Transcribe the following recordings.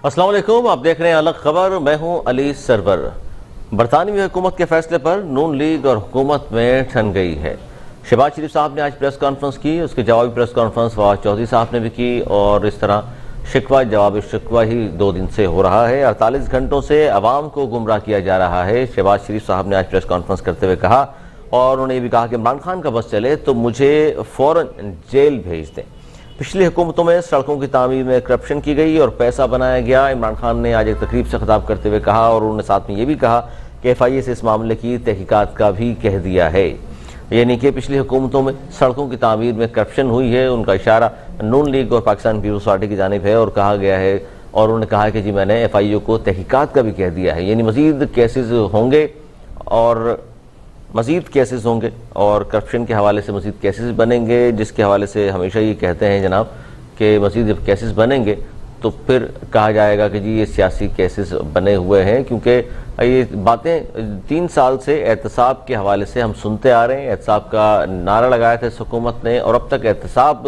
अस्सलाम वालेकुम, आप देख रहे हैं अलग खबर। मैं हूं अली सरवर। बरतानवी हुकूमत के फैसले पर नून लीग और हुकूमत में ठन गई है। शहबाज शरीफ साहब ने आज प्रेस कॉन्फ्रेंस की, उसके जवाबी प्रेस कॉन्फ्रेंस फवाद चौधरी साहब ने भी की और इस तरह शिकवा जवाब शिकवा ही 2 दिन से हो रहा है। 48 घंटों से अवाम को गुमराह किया जा रहा है। शहबाज शरीफ साहब ने आज प्रेस कॉन्फ्रेंस करते हुए कहा और उन्होंने ये भी कहा कि इमरान खान का बस चले तो मुझे फ़ौरन जेल भेज दें। पिछली हुकूमतों में सड़कों की तामीर में करप्शन की गई और पैसा बनाया गया। इमरान खान ने आज एक तकरीब से खिताब करते हुए कहा और उन्होंने साथ में ये भी कहा कि FIA से इस मामले की तहकीकात का भी कह दिया है, यानी कि पिछली हुकूमतों में सड़कों की तामीर में करप्शन हुई है। उनका इशारा नून लीग और पाकिस्तान पीपल्स पार्टी की जानिब है और कहा गया है और उन्होंने कहा कि जी मैंने FIA को तहकीकात का भी कह दिया है, यानी मज़ीद केसेस होंगे और मज़ीद केसेस होंगे और करप्शन के हवाले से मज़ीद केसेस बनेंगे, जिसके हवाले से हमेशा ये कहते हैं जनाब कि मज़ीद जब केसेस बनेंगे तो फिर कहा जाएगा कि जी ये सियासी केसेस बने हुए हैं, क्योंकि ये बातें 3 साल से एहतसाब के हवाले से हम सुनते आ रहे हैं। एहतसाब का नारा लगाया था इस हुकूमत ने और अब तक एहतसाब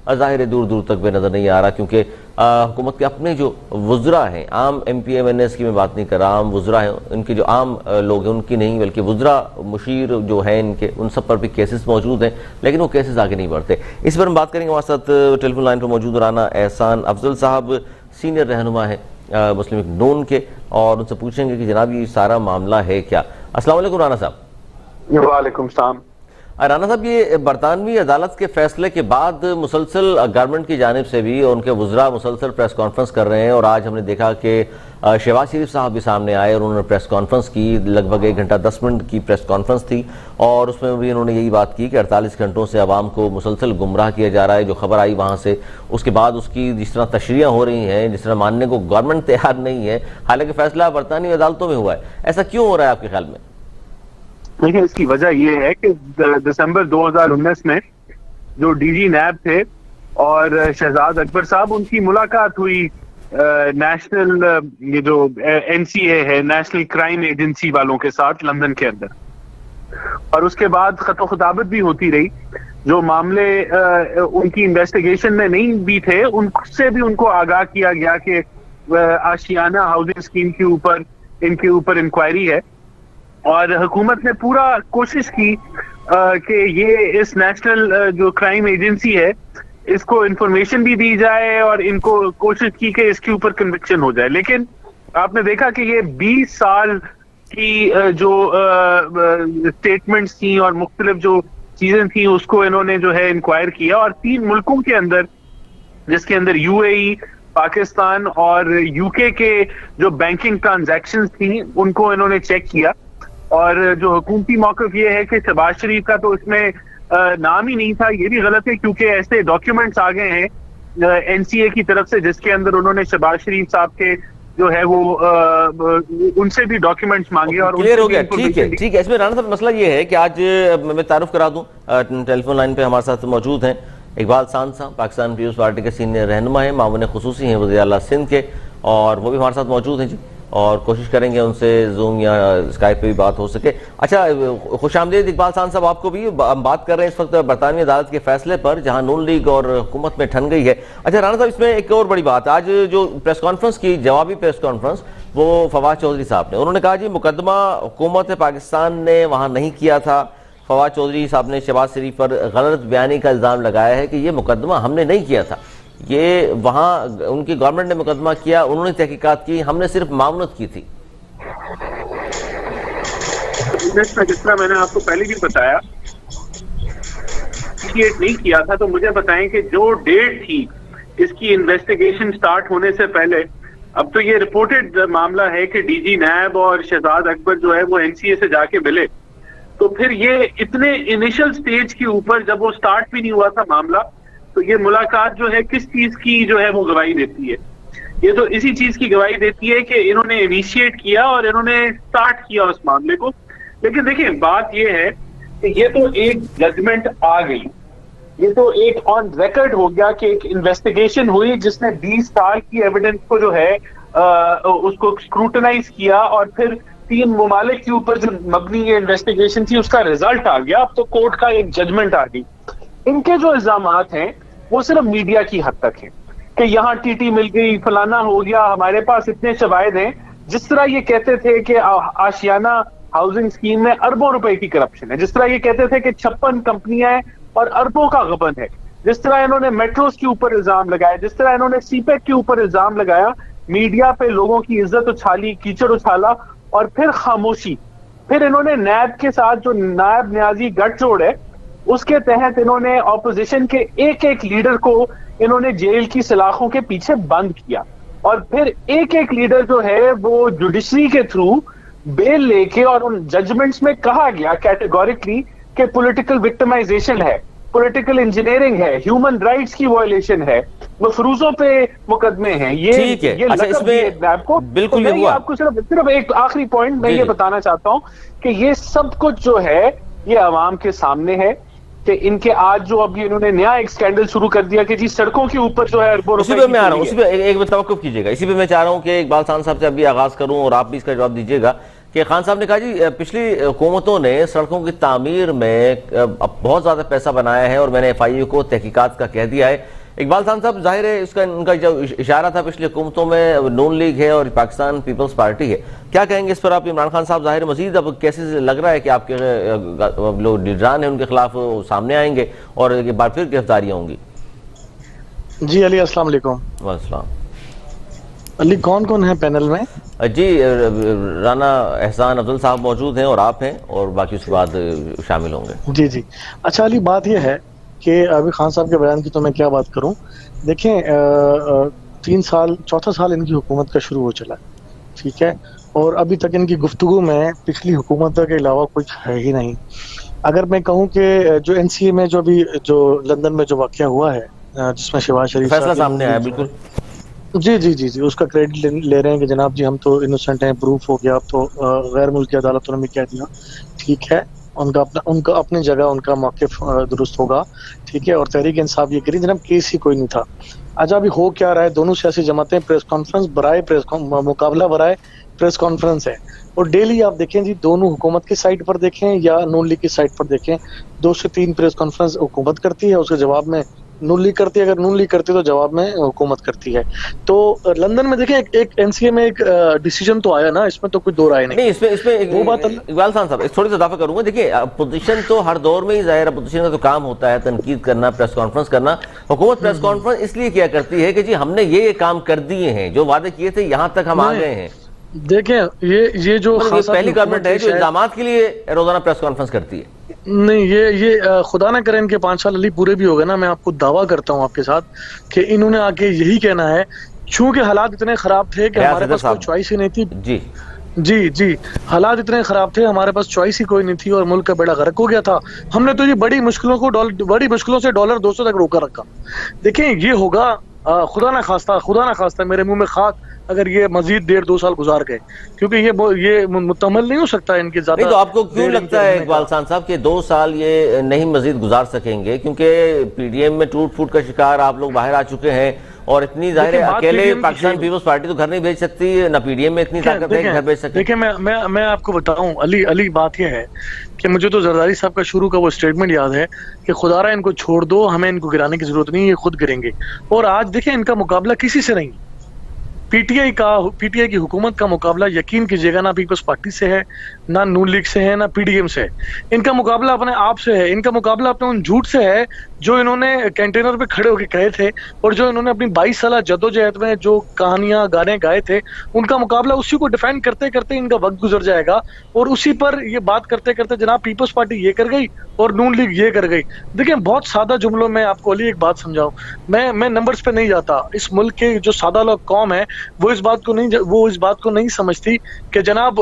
ज़ाहिर दूर दूर तक भी नज़र नहीं आ रहा, क्योंकि हुकूमत के अपने जो वुज़रा हैं, आम MP MNS की मैं बात नहीं कर रहा, आम वुज़रा हैं, इनके जो आम लोग हैं उनकी नहीं, बल्कि वुज़रा मुशीर जो हैं इनके, उन सब पर भी केसेस मौजूद हैं, लेकिन वो केसेस आगे नहीं बढ़ते। इस पर हम बात करेंगे। हमारे साथ टेलीफोन लाइन पर मौजूद राना एहसान अफजल साहब सीनियर रहनुमा है मुस्लिम लीग नून के, और उनसे पूछेंगे कि जनाब ये सारा मामला है क्या। अस्सलाम वालेकुम राना साहब। वालेकुम सलाम। राना साहब, ये बरतानवी अदालत के फैसले के बाद मुसलसल गवर्नमेंट की जानिब से भी उनके वुज़रा मुसलसल प्रेस कॉन्फ्रेंस कर रहे हैं और आज हमने देखा कि शहबाज शरीफ साहब भी सामने आए और उन्होंने प्रेस कॉन्फ्रेंस की। लगभग 1 घंटा 10 मिनट की प्रेस कॉन्फ्रेंस थी और उसमें भी उन्होंने यही बात की कि 48 घंटों से आवाम को मुसलसल गुमराह किया जा रहा है। जो खबर आई वहाँ से, उसके बाद उसकी जिस तरह तशरीह हो रही हैं, जिस तरह मानने को गवर्नमेंट तैयार नहीं है, हालांकि फैसला बरतानवी अदालतों में हुआ है। ऐसा क्यों हो रहा है आपके ख्याल में? देखिए, इसकी वजह यह है कि दिसंबर 2019 में जो DG NAB थे और शहजाद अकबर साहब, उनकी मुलाकात हुई नेशनल ये जो NCA है, नेशनल क्राइम एजेंसी वालों के साथ लंदन के अंदर, और उसके बाद खतो खिताबत भी होती रही। जो मामले उनकी इन्वेस्टिगेशन में नहीं भी थे उनसे भी उनको आगाह किया गया कि आशियाना हाउसिंग स्कीम के ऊपर इनके ऊपर इंक्वायरी है, और हुकूमत ने पूरा कोशिश की कि ये इस नेशनल जो क्राइम एजेंसी है इसको इंफॉर्मेशन भी दी जाए और इनको कोशिश की कि इसके ऊपर कन्विक्शन हो जाए। लेकिन आपने देखा कि ये 20 साल की जो स्टेटमेंट्स थी और मुख्तलिफ जो चीजें थी उसको इन्होंने जो है इंक्वायर किया, और 3 मुल्कों के अंदर, जिसके अंदर UAE, पाकिस्तान और UK के जो बैंकिंग ट्रांजैक्शंस थी उनको इन्होंने चेक किया। और जो हुकूमती मौक़िफ़ ये है कि शहबाज शरीफ का तो इसमें नाम ही नहीं था, ये भी गलत है, क्योंकि ऐसे डॉक्यूमेंट्स आ गए हैं NCA की तरफ से जिसके अंदर उन्होंने शहबाज शरीफ साहब के जो है वो उनसे भी डॉक्यूमेंट्स मांगे और क्लियर हो गया। ठीक है, ठीक है। इसमें राना साहब मसला ये है कि आज मैं तारुफ करा दूं, टेलीफोन लाइन पे हमारे साथ मौजूद हैं इकबाल सांद साहब, पाकिस्तान पीपल्स पार्टी के सीनियर रहनुमा है, मामून खुसूसी हैं वज़ीर आला सिंध के, और वो भी हमारे साथ मौजूद हैं जी, और कोशिश करेंगे उनसे जूम या स्काइप पे भी बात हो सके। अच्छा, खुशामदीद इकबाल सांद साहब, आपको भी हम बात कर रहे हैं इस वक्त बरतानवी अदालत के फैसले पर जहां नून लीग और हुकूमत में ठन गई है। अच्छा राना साहब, इसमें एक और बड़ी बात, आज जो प्रेस कॉन्फ्रेंस की, जवाबी प्रेस कॉन्फ्रेंस, वो फवाद चौधरी साहब ने, उन्होंने कहा जी मुकदमा हुकूमत पाकिस्तान ने वहाँ नहीं किया था। फवाद चौधरी साहब ने शहबाज शरीफ पर गलत बयानी का इल्ज़ाम लगाया है कि ये मुकदमा हमने नहीं किया था, ये वहाँ उनकी गवर्नमेंट ने मुकदमा किया, उन्होंने तहकीकात की, हमने सिर्फ मामूनत की थी। जिस तरह मैंने आपको पहले भी बताया, क्रिएट नहीं किया था, तो मुझे बताएं कि जो डेट थी इसकी इन्वेस्टिगेशन स्टार्ट होने से पहले, अब तो ये रिपोर्टेड मामला है कि DG NAB और शहजाद अकबर जो है वो NCA से जाके मिले, तो फिर ये इतने इनिशियल स्टेज के ऊपर जब वो स्टार्ट भी नहीं हुआ था मामला, तो ये मुलाकात जो है किस चीज की जो है वो गवाही देती है? ये तो इसी चीज की गवाही देती है कि इन्होंने इनिशिएट किया और इन्होंने स्टार्ट किया उस मामले को। लेकिन देखिए, बात ये है कि ये तो एक जजमेंट आ गई, ये तो एक ऑन रिकॉर्ड हो गया कि एक इन्वेस्टिगेशन हुई जिसने 20 साल की एविडेंस को जो है उसको स्क्रूटनाइज किया, और फिर 3 ममालिक के ऊपर जो मबनी ये इन्वेस्टिगेशन थी उसका रिजल्ट आ गया। अब तो कोर्ट का एक जजमेंट आ गई। इनके जो इल्जामात हैं वो सिर्फ मीडिया की हद तक है। कि यहाँ टीटी मिल गई, फलाना हो गया, हमारे पास इतने शवाहिद हैं। जिस तरह ये कहते थे कि आशियाना हाउसिंग स्कीम में अरबों रुपए की करप्शन है, जिस तरह ये कहते थे कि 56 कंपनियां हैं और अरबों का गबन है, जिस तरह इन्होंने मेट्रोस के ऊपर इल्जाम लगाया, जिस तरह इन्होंने सीपेक के ऊपर इल्जाम लगाया, मीडिया पे लोगों की इज्जत उछाली, कीचड़ उछाला और फिर खामोशी। फिर इन्होंने नैब के साथ जो नायब न्याजी गठजोड़ है उसके तहत इन्होंने ऑपोजिशन के एक एक लीडर को इन्होंने जेल की सलाखों के पीछे बंद किया और फिर एक एक लीडर जो है वो जुडिशरी के थ्रू बेल लेके, और उन जजमेंट्स में कहा गया कैटेगोरिकली कि पॉलिटिकल विक्टिमाइजेशन है, पॉलिटिकल इंजीनियरिंग है, ह्यूमन राइट्स की वायलेशन है, वो फरूजों पे मुकदमे हैं। ये अच्छा, इसमें आपको बिल्कुल तो मैं आपको सिर्फ एक आखिरी पॉइंट मैं ये बताना चाहता हूं कि ये सब कुछ जो है ये अवाम के सामने है कि इनके आज जो अभी इन्होंने नया एक स्कैंडल शुरू कर दिया कि जी सड़कों के ऊपर जो है अरबों रुपए। इसी पे मैं आ रहा हूँ, इसी पे एक तवक्कुफ कीजिएगा, इसी पे मैं चाह रहा हूँ कि इकबाल खान साहब से अभी आगाज करूँ और आप भी इसका जवाब दीजिएगा कि खान साहब ने कहा जी पिछली हुकूमतों ने सड़कों की तामीर में बहुत ज्यादा पैसा बनाया है और मैंने FIU को तहकीकात का कह दिया है। इकबाल खान साहब, जाहिर है इसका इनका जो इशारा था पिछली हुकूमतों में नून लीग है और पाकिस्तान पीपल्स पार्टी है, क्या कहेंगे इस पर आप? इमरान खान साहब जाहिर मजीद अब कैसे लग रहा है कि आपके लोग लीडरान हैं उनके खिलाफ सामने आएंगे और एक बार फिर गिरफ्तारियां होंगी? जी अली, अस्सलाम वालेकुम। वालेकुम। अली, कौन कौन है पैनल में? जी राना एहसान अब्दुल साहब मौजूद हैं और आप हैं और बाकी उसके बाद शामिल होंगे। जी जी। अच्छा अली, बात यह है कि अभी खान साहब के बयान की तो मैं क्या बात करूं। देखें, 3 साल, चौथा साल इनकी हुकूमत का शुरू हो चला, ठीक है, और अभी तक इनकी गुफ्तगू में पिछली हुकूमत के अलावा कुछ है ही नहीं। अगर मैं कहूं कि जो NCA में जो लंदन में जो वाक़या हुआ है जिसमें शहबाज शरीफ फैसला सामने आया, बिल्कुल जी जी जी जी, उसका क्रेडिट ले रहे हैं कि जनाब जी हम तो इनोसेंट हैं, प्रूफ हो गया, अब तो गैर मुल्की अदालतों ने भी कह दिया, ठीक है, उनका अपनी जगह उनका मौक़िफ़ दुरुस्त होगा, ठीक है, और तहरीक इंसाफ ये करी जनाब केस ही कोई नहीं था। अच्छा, अभी हो क्या रहा है, दोनों सियासी जमातें प्रेस कॉन्फ्रेंस बराए मुकाबला बराए प्रेस कॉन्फ्रेंस है, और डेली आप देखें जी, दोनों हुकूमत की साइट पर देखें या नून लीग की साइट पर देखें, 2 से 3 प्रेस कॉन्फ्रेंस हुकूमत करती है, उसके जवाब में नून लीग करती है, अगर नून लीग करती है तो जवाब में हुकूमत करती है। तो लंदन में देखें एक NCA में एक डिसीजन तो आया ना, इसमें तो कोई दो राय नहीं। इसमें वो बात इकबाल खान साहब थोड़ी सा इजाफा करूंगा। देखिए, अपोजिशन तो हर दौर में ही जाहिर, अपोजिशन का तो काम होता है तनकीद करना, प्रेस कॉन्फ्रेंस करना। हुकूमत प्रेस कॉन्फ्रेंस इसलिए क्या करती है कि जी हमने ये काम कर दिए हैं, जो वादे किए थे यहाँ तक हम आ गए हैं। देखें, ये जो पहली गवर्नमेंट है जो इल्जामात के लिए रोजाना प्रेस कॉन्फ्रेंस करती है। नहीं, ये खुदा ना करे इनके 5 साल अली पूरे भी हो गए ना, मैं आपको दावा करता हूँ आपके साथ कि इन्होंने आके यही कहना है, चूंकि हालात इतने खराब थे कि हमारे पास कोई चॉइस ही नहीं थी। जी जी जी, हालात इतने खराब थे, हमारे पास चॉइस ही कोई नहीं थी और मुल्क का बेड़ा गर्क हो गया था। हमने तो ये बड़ी मुश्किलों से $200 तक रोका रखा। देखें, ये होगा खुदा ना खास्ता मेरे मुंह में खाक अगर ये मजीद 1.5-2 साल गुजार गए, क्योंकि ये मुतमल नहीं हो सकता इनके ज्यादा। नहीं तो आपको क्यों लगता है इकबाल खान साहब कि 2 साल ये नहीं मजीद गुजार सकेंगे? क्योंकि PDM में टूट फूट का शिकार आप लोग बाहर आ चुके हैं और इतनी जाहिर है अकेले पाकिस्तान पीपल्स पार्टी तो घर नहीं भेज सकती, ना PDM में इतनी ताकत है कि घर भेज सकती। देखिए, मैं आपको बताऊं अली, बात यह है कि मुझे तो जरदारी साहब का शुरू का वो स्टेटमेंट याद है कि खुदारा इनको छोड़ दो, हमें इनको गिराने की जरूरत नहीं, ये खुद गिरेंगे। और आज देखें, इनका मुकाबला किसी से नहीं, पीटीआई की हुकूमत का मुकाबला यकीन कीजिएगा ना पीपल्स पार्टी से है, ना नून लीग से है, ना PDM से है। इनका मुकाबला अपने आप से है, इनका मुकाबला अपने उन झूठ से है जो इन्होंने कैंटेनर पे खड़े होकर कहे थे और जो इन्होंने अपनी 22 साल जद्दोजहद में जो कहानियां गाने गाए थे, उनका मुकाबला उसी को डिफेंड करते करते इनका वक्त गुजर जाएगा और उसी पर ये बात करते करते जनाब पीपल्स पार्टी ये कर गई और नून लीग ये कर गई। देखिए, बहुत सादा जुमलों में आपको अली एक बात समझाऊं, मैं नंबर्स पे नहीं जाता। इस मुल्क के जो सादा लोग कौम है वो इस बात को नहीं समझती कि जनाब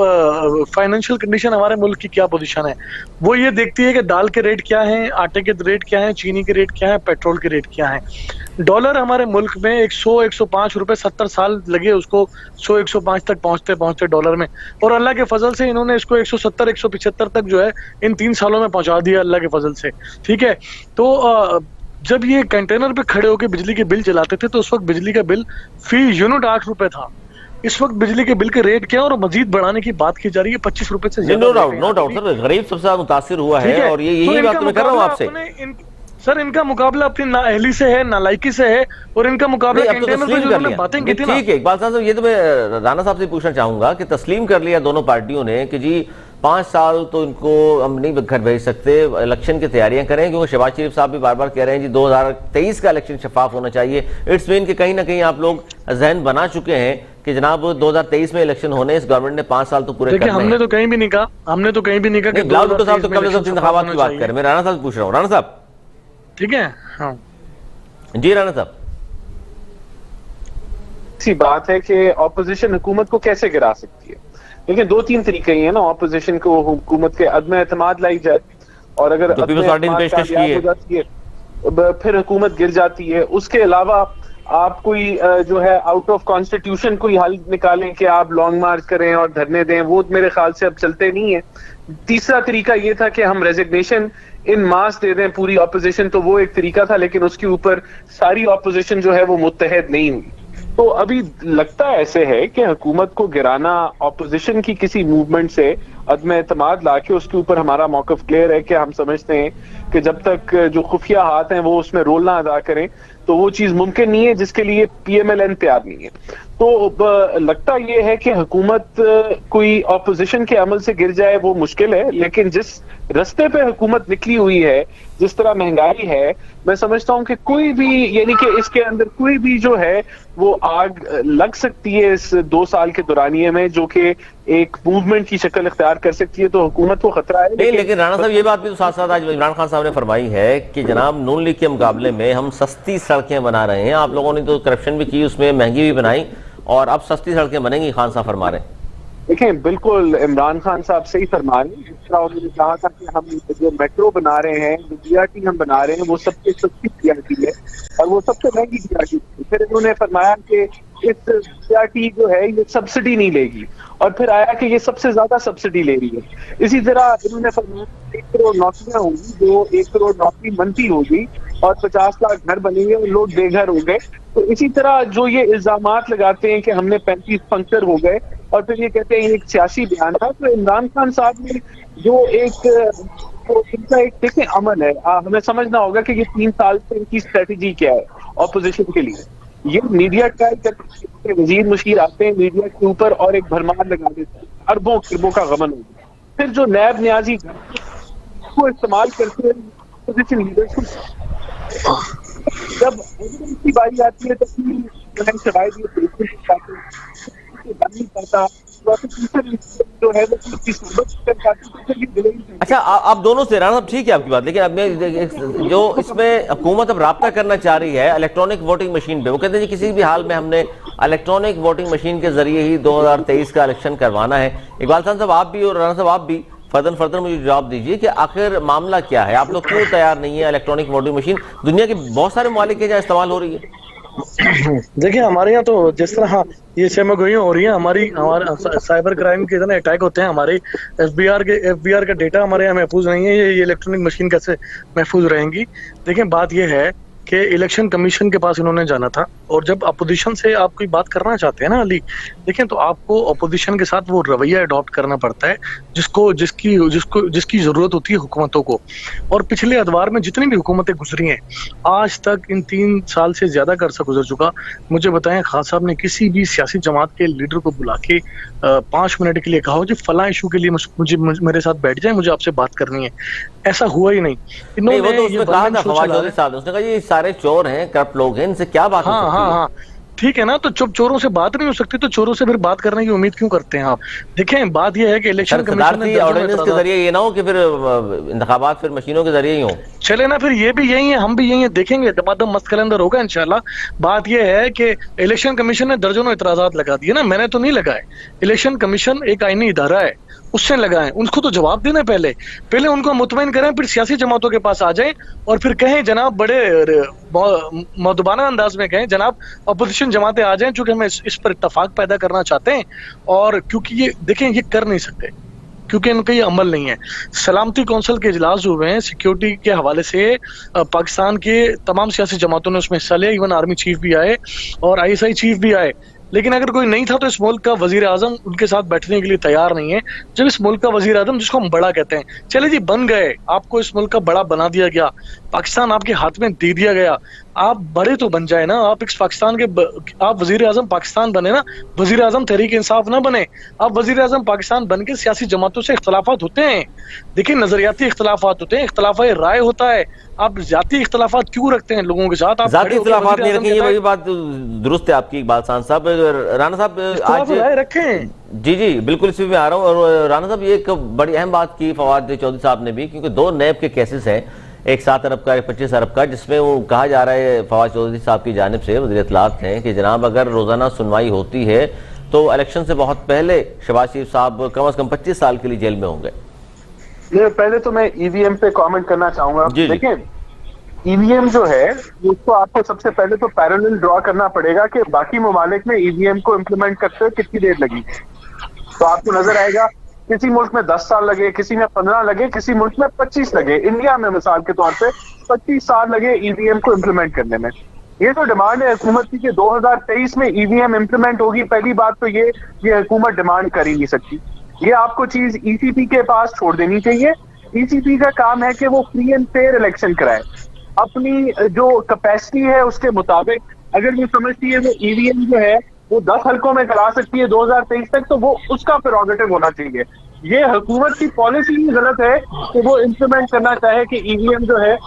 फाइनेंशियल कंडीशन हमारे मुल्क की क्या पोजीशन है। वो ये देखती है कि दाल के रेट क्या हैं, आटे के रेट क्या हैं, चीनी के रेट क्या हैं, पेट्रोल के रेट क्या हैं। डॉलर हमारे मुल्क में 100-105 रुपए 70 साल लगे उसको 100-105 तक पहुंचते डॉलर में, और अल्लाह के फजल से इन्होंने इसको 170-175 तक जो है इन 3 सालों में पहुंचा दिया अल्लाह के फजल से। ठीक है, तो जब ये कंटेनर पे खड़े होकर बिजली के बिल जलाते थे तो उस वक्त बिजली का बिल फी यूनिट 8 रुपए था। इस वक्त बिजली के बिल के रेट क्या और मजीद बढ़ाने की बात की जा रही है 25 रुपए से ज्यादा। नो डाउट सर, गरीब सबसे ज्यादा मुतासिर हुआ है और यही बात मैं कर रहा हूँ आपसे। सर इनका मुकाबला अपनी नाअहली से है, नालायकी से है, और इनका मुकाबला नहीं, अब तो कंटेनर पे तस्लीम जो कर उन्होंने लिया। बातें की थी ना। ठीक है इकबाल साहब, ये तो मैं राणा साहब से पूछना चाहूंगा कि तस्लीम कर लिया दोनों पार्टियों ने कि जी 5 साल तो इनको हम नहीं घर भेज सकते, इलेक्शन की तैयारियां करें, क्योंकि शहबाज शरीफ साहब भी बार बार कह रहे हैं जी 2023 का इलेक्शन शफाफ होना चाहिए। इट्स मीन कि कहीं ना कहीं आप लोग जहन बना चुके हैं कि जनाब 2023 में इलेक्शन होने, इस गवर्नमेंट ने 5 साल तो पूरे देखिए करने हैं। हमने तो कहीं भी नहीं कहा, हमने तो कहीं भी नहीं कहा कि बिलावल भुट्टो साहब तो 2023 में कल इलेक्शन इंतखाबात की होना बात चाहिए। करें, मैं राणा साहब से पूछ रहा हूँ। राणा साहब। ठीक है, हाँ जी राणा साहब। सी बात है कि ऑपोजिशन हुकूमत को कैसे गिरा सकती है। लेकिन 2-3 तरीके ही है ना ऑपोजिशन को हुकूमत के अदम एतमाद लाई जाए, और अगर जो पीपल्स पार्टी ने पेशकश की है, हो जाती है फिर हुकूमत गिर जाती है। उसके अलावा आप कोई जो है आउट ऑफ कॉन्स्टिट्यूशन कोई हल निकालें कि आप लॉन्ग मार्च करें और धरने दें, वो मेरे ख्याल से अब चलते नहीं है। तीसरा तरीका ये था कि हम रेजिग्नेशन इन मास दे दें पूरी ऑपोजिशन, तो वो एक तरीका था, लेकिन उसके ऊपर सारी ऑपोजिशन जो है वो मुत्तहद नहीं हुई। तो अभी लगता ऐसे है कि हुकूमत को गिराना, ऑपोजिशन की किसी मूवमेंट से अदम एतमाद लाके उसके ऊपर हमारा मौकफ क्लियर है कि हम समझते हैं कि जब तक जो खुफिया हाथ हैं वो उसमें रोल ना अदा करें तो वो चीज मुमकिन नहीं है, जिसके लिए PMLN तैयार नहीं है। तो लगता यह है कि हुकूमत कोई ऑपोजिशन के अमल से गिर जाए वो मुश्किल है, लेकिन जिस रास्ते पे हुकूमत निकली हुई है, जिस तरह महंगाई है, मैं समझता हूं कि कोई भी, यानी कि इसके अंदर कोई भी जो है वो आग लग सकती है इस 2 साल के दौरानिये में, जो कि एक मूवमेंट की शक्ल इख्तियार कर सकती है। तो हुकूमत को खतरा है। नहीं, लेकिन राणा साहब ये बात भी तो साथ साथ आज इमरान खान साहब ने फरमाई है कि जनाब नून लीग के मुकाबले में हम सस्ती सड़कें बना रहे हैं। आप लोगों ने तो करप्शन भी की, उसमें महंगी भी बनाई, और अब सस्ती सड़कें बनेंगी, खान साहब फरमा रहे हैं। देखें, बिल्कुल इमरान खान साहब सही फरमा रहे हैं। जिस तरह उन्होंने कहा था कि हम जो मेट्रो बना रहे हैं, जो BRT हम बना रहे हैं, वो सबसे सस्ती BRT है और वो सबसे महंगी BRT है। फिर इन्होंने फरमाया कि इस BRT जो है ये सब्सिडी नहीं लेगी, और फिर आया कि ये सबसे ज्यादा सब्सिडी ले रही है। इसी तरह इन्होंने फरमाया 1 करोड़ नौकरियां होंगी, जो 1 करोड़ नौकरी बनती होगी, और 50 लाख घर बनेंगे और लोग बेघर हो गए। तो इसी तरह जो ये इल्जामात लगाते हैं कि हमने 35 पंक्चर हो गए, और फिर ये कहते हैं ये एक सियासी बयान था। तो इमरान खान साहब ने जो इनका एक देखें अमल है, हमें समझना होगा कि ये 3 साल से इनकी स्ट्रेटेजी क्या है ऑपोजिशन के लिए। ये मीडिया ट्राई करते हैं, वजीर मुशीर आते हैं मीडिया के ऊपर और एक भरमार लगा देते हैं, अरबों खरबों का गमन होगा। फिर जो नैब न्याजी को इस्तेमाल करते हैं अपोजिशन लीडर्स को, जब की बारी आती है तो फिर शायद ये नहीं पाता, जो है वो अच्छा, आप दोनों से, राणा साहब ठीक है आपकी बात, लेकिन अब जो इसमें हुकूमत अब राब्ता करना चाह रही है इलेक्ट्रॉनिक वोटिंग मशीन पे, वो कहते हैं किसी भी हाल में हमने इलेक्ट्रॉनिक वोटिंग मशीन के जरिए ही 2023 का इलेक्शन करवाना है। इकबाल साहब आप भी और राणा साहब आप भी फर्दर मुझे जवाब दीजिए कि आखिर मामला क्या है, आप लोग क्यों तैयार नहीं है? इलेक्ट्रॉनिक वोटिंग मशीन दुनिया के बहुत सारे ममालिक के जहाँ इस्तेमाल हो रही है। देखिए हमारे यहाँ तो जिस तरह ये चमगोइयाँ हो रही हैं, हमारा साइबर क्राइम के इतने अटैक होते हैं, हमारे एफबीआर का डेटा हमारे यहाँ महफूज नहीं है, ये इलेक्ट्रॉनिक मशीन कैसे महफूज रहेंगी? देखिए बात ये है कि इलेक्शन कमीशन के पास इन्होंने जाना था, और जब अपोजिशन से आप कोई बात करना चाहते हैं ना अली, देखें तो आपको अपोजिशन के साथ वो रवैया अडॉप्ट करना पड़ता है जिसकी जरूरत होती है हुकूमतों को। और पिछले अदवार में जितनी भी हुकूमतें गुजरी हैं, आज तक इन 3 साल से ज्यादा का अरसा गुजर चुका, मुझे बताएं खान साहब ने किसी भी सियासी जमात के लीडर को बुला के 5 मिनट के लिए कहा हो जी फला इशू के लिए मुझे मेरे साथ बैठ जाए, मुझे आपसे बात करनी है? ऐसा हुआ ही नहीं। नहीं, वो तो उसमें कहा था फवाद चौधरी साहब, उसने कहा ये सारे चोर हैं, करप्ट लोग हैं, इनसे क्या बात हो सकती है? हाँ, ठीक है ना, तो जब चोरों से बात नहीं हो सकती तो चोरों से फिर बात करने की उम्मीद क्यों करते हैं आप? देखें बात यह है कि इलेक्शन कमीशन ने ऑर्डिनेंस के जरिए ये ना हो कि फिर इंतखाबात फिर मशीनों के जरिए ही हो। चले ना, फिर ये भी यही है, हम भी यही है, देखेंगे दमादम मस्त कलंदर होगा इंशाल्लाह। बात यह है कि इलेक्शन कमीशन ने दर्जनों इतराजात लगा दिए ना, मैंने तो नहीं लगाए। इलेक्शन कमीशन एक आईनी इदारा है, उससे लगाएं, उनको तो जवाब देना पहले उनको मुतमईन करें, फिर सियासी जमातों के पास आ जाएं और फिर कहें जनाब, बड़े मौदबाना अंदाज में कहें जनाब अपोजिशन जमातें आ जाएं, चूंकि हम इस पर इत्तफाक पैदा करना चाहते हैं। और क्योंकि ये देखें ये कर नहीं सकते, क्योंकि इनका ये अमल नहीं है। सलामती कौंसिल के इजलास जो हुए हैं सिक्योरिटी के हवाले से, पाकिस्तान के तमाम सियासी जमातों ने उसमें हिस्सा लिया, इवन आर्मी चीफ भी आए और ISI चीफ भी आए, लेकिन अगर कोई नहीं था तो इस मुल्क का वजीर आजम उनके साथ बैठने के लिए तैयार नहीं है। जब इस मुल्क का वजीर आजम, जिसको हम बड़ा कहते हैं, चले जी बन गए, आपको इस मुल्क का बड़ा बना दिया गया, पाकिस्तान आपके हाथ में दे दिया गया, आप बड़े तो बन जाए ना। आप इस पाकिस्तान के आप वजीर आजम पाकिस्तान बने ना, वजीर आजम तहरीक इंसाफ ना बने। आप वजीर आजम पाकिस्तान बन के सियासी जमातों से इख्तलाफात होते हैं, देखिए नजरियाती इख्तलाफात होते हैं, इख्तलाफ राय होता है। आप जाती इख्तलाफात क्यों रखते हैं लोगों के साथ? आप जाती इख्तलाफात नहीं रखें, ये वही बात दुरुस्त है आपकी इकबाल खान साहब। राना साहब आज रखें, जी जी बिल्कुल इसी में आ रहा हूँ। और राना साहब ये एक बड़ी अहम बात की फवाद चौधरी साहब ने भी, क्योंकि 2 नैब के केसेस हैं, एक 7 अरब का, एक 25 अरब का, जिसमें वो कहा जा रहा है फवाद चौधरी साहब की जानिब से, वज़ीर इत्तलात हैं, कि जनाब अगर रोजाना सुनवाई होती है तो इलेक्शन से बहुत पहले शहबाज शरीफ साहब कम से कम 25 साल के लिए जेल में होंगे। पहले तो मैं ईवीएम पे कमेंट करना चाहूंगा। देखिए ईवीएम जो है उसको आपको सबसे पहले तो पैरेलल ड्रॉ करना पड़ेगा कि बाकी ममालिक में ईवीएम को इम्प्लीमेंट करते हुए कितनी देर लगी। तो आपको नजर आएगा किसी मुल्क में 10 साल लगे, किसी में 15 लगे, किसी मुल्क में 25 लगे। इंडिया में मिसाल के तौर पे 25 साल लगे ईवीएम को इम्प्लीमेंट करने में। ये तो डिमांड है हुकूमत की कि 2023 में ईवीएम इम्प्लीमेंट होगी। पहली बात तो ये हुकूमत डिमांड कर ही नहीं सकती। ये आपको चीज ईसीपी के पास छोड़ देनी चाहिए। ईसीपी का काम है कि वो फ्री एंड फेयर इलेक्शन कराए, अपनी जो कैपेसिटी है उसके मुताबिक। अगर वो समझती है वो ईवीएम जो है वो 10 हल्कों में करा सकती है 2023 तक, तो वो उसका प्रेरोगेटिव होना चाहिए। ये हुकूमत की पॉलिसी ही गलत है कि वो इम्प्लीमेंट करना चाहे कि ईवीएम जो है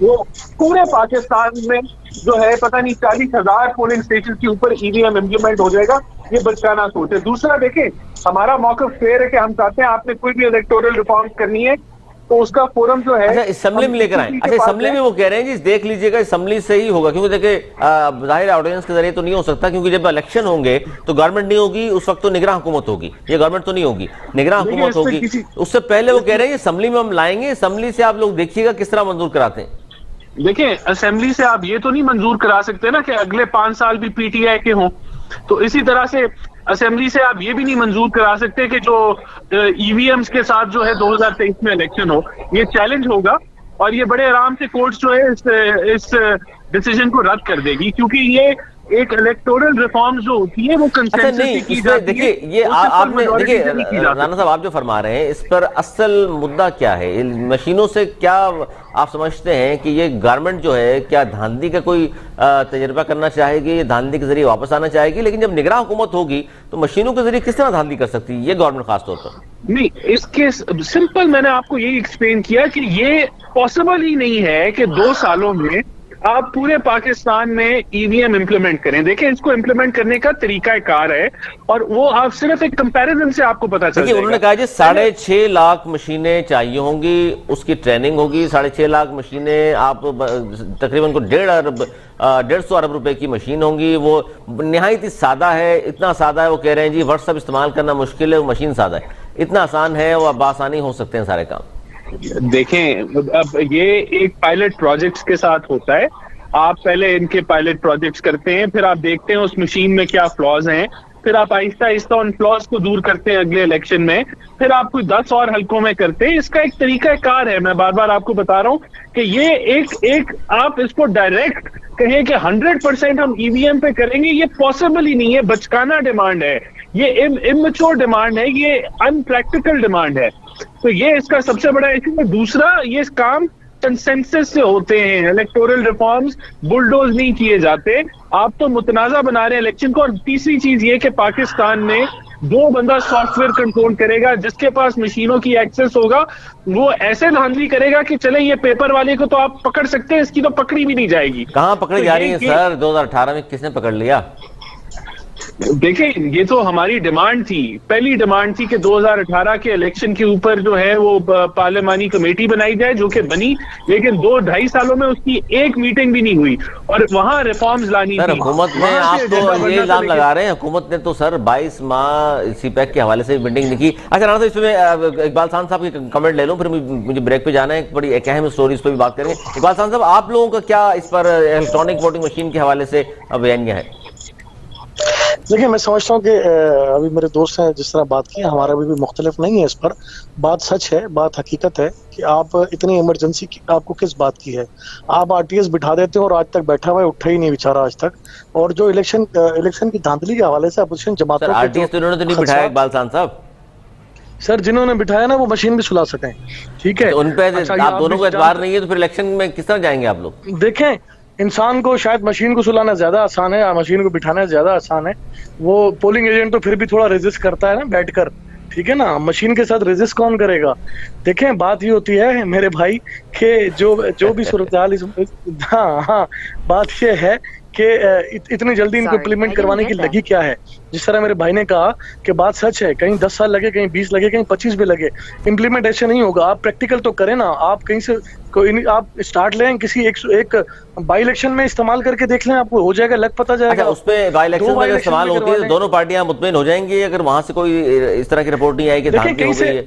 वो पूरे पाकिस्तान में जो है पता नहीं 40,000 पोलिंग स्टेशन के ऊपर ईवीएम इम्प्लीमेंट हो जाएगा। ये बचकाना सोच है। दूसरा देखें, हमारा मौक़िफ़ फेयर है कि हम चाहते हैं आपने कोई भी इलेक्टोरल रिफॉर्म करनी है तो उसका फोरम जो है असेंबली में लेकर आए। अच्छा असेंबली में वो कह रहे हैं जी देख लीजिएगा असेंबली से ही होगा, क्योंकि देखिए जाहिर ऑडियंस के जरिए तो नहीं हो सकता, क्योंकि जब इलेक्शन होंगे तो गवर्नमेंट नहीं होगी, उस वक्त तो निगरान हुकूमत होगी। ये गवर्नमेंट तो नहीं होगी, निगरान हुकूमत होगी। उससे पहले वो कह रहे हैं असेंबली में हम लाएंगे, असेंबली से आप लोग देखिएगा किस तरह मंजूर कराते हैं। देखिए असेंबली से आप ये तो नहीं मंजूर करा सकते ना कि अगले 5 साल भी पीटीआई के हों। तो इसी तरह से असेंबली से आप ये भी नहीं मंजूर करा सकते कि जो ईवीएम्स के साथ जो है 2023 में इलेक्शन हो। ये चैलेंज होगा और ये बड़े आराम से कोर्ट जो है इस डिसीजन को रद्द कर देगी, क्योंकि ये एक इलेक्टोरल रिफॉर्म्स जो होती है वो कंसेंसस से की जाती है। देखिए ये आपने देखिए राना साहब आप जो फरमा रहे हैं इस पर असल मुद्दा क्या है? मशीनों से क्या आप समझते हैं कि ये गवर्नमेंट जो है क्या धांधली का कोई तजर्बा करना चाहेगी, धांधली के जरिए वापस आना चाहेगी? लेकिन जब निगरान हुकूमत होगी तो मशीनों के जरिए किस तरह धांधली कर सकती है ये गवर्नमेंट खासतौर पर? नहीं, इसके सिंपल मैंने आपको यही एक्सप्लेन किया कि ये पॉसिबल ही नहीं है कि 2 सालों में आप पूरे पाकिस्तान में ईवीएम इंप्लीमेंट करें। देखें इसको इंप्लीमेंट करने का तरीका कार है और वो आप सिर्फ एक कंपैरिजन से आपको पता चल जाएगा। उन्होंने कहा जी 6.5 लाख मशीनें चाहिए होंगी, उसकी ट्रेनिंग होगी। 6.5 लाख मशीनें आप तकरीबन को 150 अरब रुपए की मशीन होंगी। वो निहायत ही सादा है, इतना सादा है वो कह रहे हैं जी व्हाट्सएप इस्तेमाल करना मुश्किल है, वो मशीन सादा है, इतना आसान है वो बासानी हो सकते हैं सारे काम। देखें अब ये एक पायलट प्रोजेक्ट्स के साथ होता है। आप पहले इनके पायलट प्रोजेक्ट्स करते हैं, फिर आप देखते हैं उस मशीन में क्या फ्लॉज हैं, फिर आप आहिस्ता आहिस्ता उन फ्लॉज को दूर करते हैं अगले इलेक्शन में, फिर आप कोई 10 और हल्कों में करते हैं। इसका एक तरीका कार है। मैं बार बार आपको बता रहा हूं कि ये एक आप इसको डायरेक्ट कहें कि 100% हम ईवीएम पे करेंगे, ये पॉसिबल ही नहीं है। बचकाना डिमांड है, ये इमेच्योर डिमांड है, ये अनप्रैक्टिकल डिमांड है। तो ये इसका सबसे बड़ा इशू है। दूसरा, ये काम कंसेंसस से होते हैं, इलेक्टोरल रिफॉर्म्स बुलडोज नहीं किए जाते। आप तो मुतनाजा बना रहे हैं इलेक्शन को। और तीसरी चीज ये कि पाकिस्तान में 2 बंदा सॉफ्टवेयर कंट्रोल करेगा, जिसके पास मशीनों की एक्सेस होगा वो ऐसे धांधली करेगा कि चले ये पेपर वाले को तो आप पकड़ सकते हैं, इसकी तो पकड़ी भी नहीं जाएगी। कहां पकड़ी जा रही है सर? 2018 में किसने पकड़ लिया? देखें ये तो हमारी डिमांड थी, पहली डिमांड थी कि 2018 के इलेक्शन के ऊपर जो है वो पार्लियामानी कमेटी बनाई जाए, जो कि बनी, लेकिन 2-2.5 सालों में उसकी एक मीटिंग भी नहीं हुई और वहां रिफॉर्म्स लानी थी। हुकूमत ने, आप तो ये इल्जाम लगा रहे हैं, हुकूमत ने तो सर 22 माह सीपैक के हवाले से मीटिंग नहीं की। अच्छा राना साहब, इसमें इकबाल खान साहब की कमेंट ले लूं, फिर मुझे ब्रेक पे जाना है, बड़ी एक अहम स्टोरी इस पर भी बात करेंगे। इकबाल खान साहब, आप लोगों का क्या इस पर इलेक्ट्रॉनिक वोटिंग मशीन के हवाले से बयानिया है? देखिए, मैं समझता हूँ कि अभी मेरे दोस्त हैं जिस तरह बात की, हमारा भी मुख्तलिफ नहीं है इस पर। बात सच है, बात हकीकत है कि आप इतनी इमरजेंसी की आपको किस बात की है। आप आरटीएस बिठा देते हो और आज तक बैठा हुआ है, उठा ही नहीं बेचारा आज तक। और जो इलेक्शन की धांधली के हवाले से अपोजिशन सर जमातों के आरटीएस तो इन्होंने तो नहीं बिठाया इकबाल खान साहब। सर जिन्होंने बिठाया ना वो मशीन भी सुला सकें, ठीक है। तो उन पे अच्छा, ये आप दोनों भी को एतबार नहीं है तो फिर इलेक्शन में किस तरह जाएंगे आप लोग? देखें, इंसान को शायद मशीन को सुलाना ज्यादा आसान है, मशीन को बिठाना ज्यादा आसान है। वो पोलिंग एजेंट तो फिर भी थोड़ा रेजिस्ट करता है ना बैठकर, ठीक है ना। मशीन के साथ रेजिस्ट कौन करेगा? देखें, बात ये होती है मेरे भाई कि जो भी सूरत हाल, हाँ, बात ये है कि इतनी जल्दी इनको इम्प्लीमेंट करवाने की लगी क्या है। जिस तरह मेरे भाई ने कहा कि बात सच है, कहीं 10 साल लगे, कहीं 20 लगे, कहीं 25 भी लगे, इम्प्लीमेंट ऐसे नहीं होगा। आप प्रैक्टिकल तो करें ना, आप कहीं से कोई आप स्टार्ट लें, किसी एक बाई इलेक्शन में इस्तेमाल करके देख लें, आपको हो जाएगा, लग पता जाएगा। अच्छा, उसमें बाई इलेक्शन में अगर इस्तेमाल होती है तो दोनों पार्टियां मुतमईन हो जाएंगी अगर वहां से कोई इस तरह की रिपोर्ट नहीं आई कि धांधली हो गई है?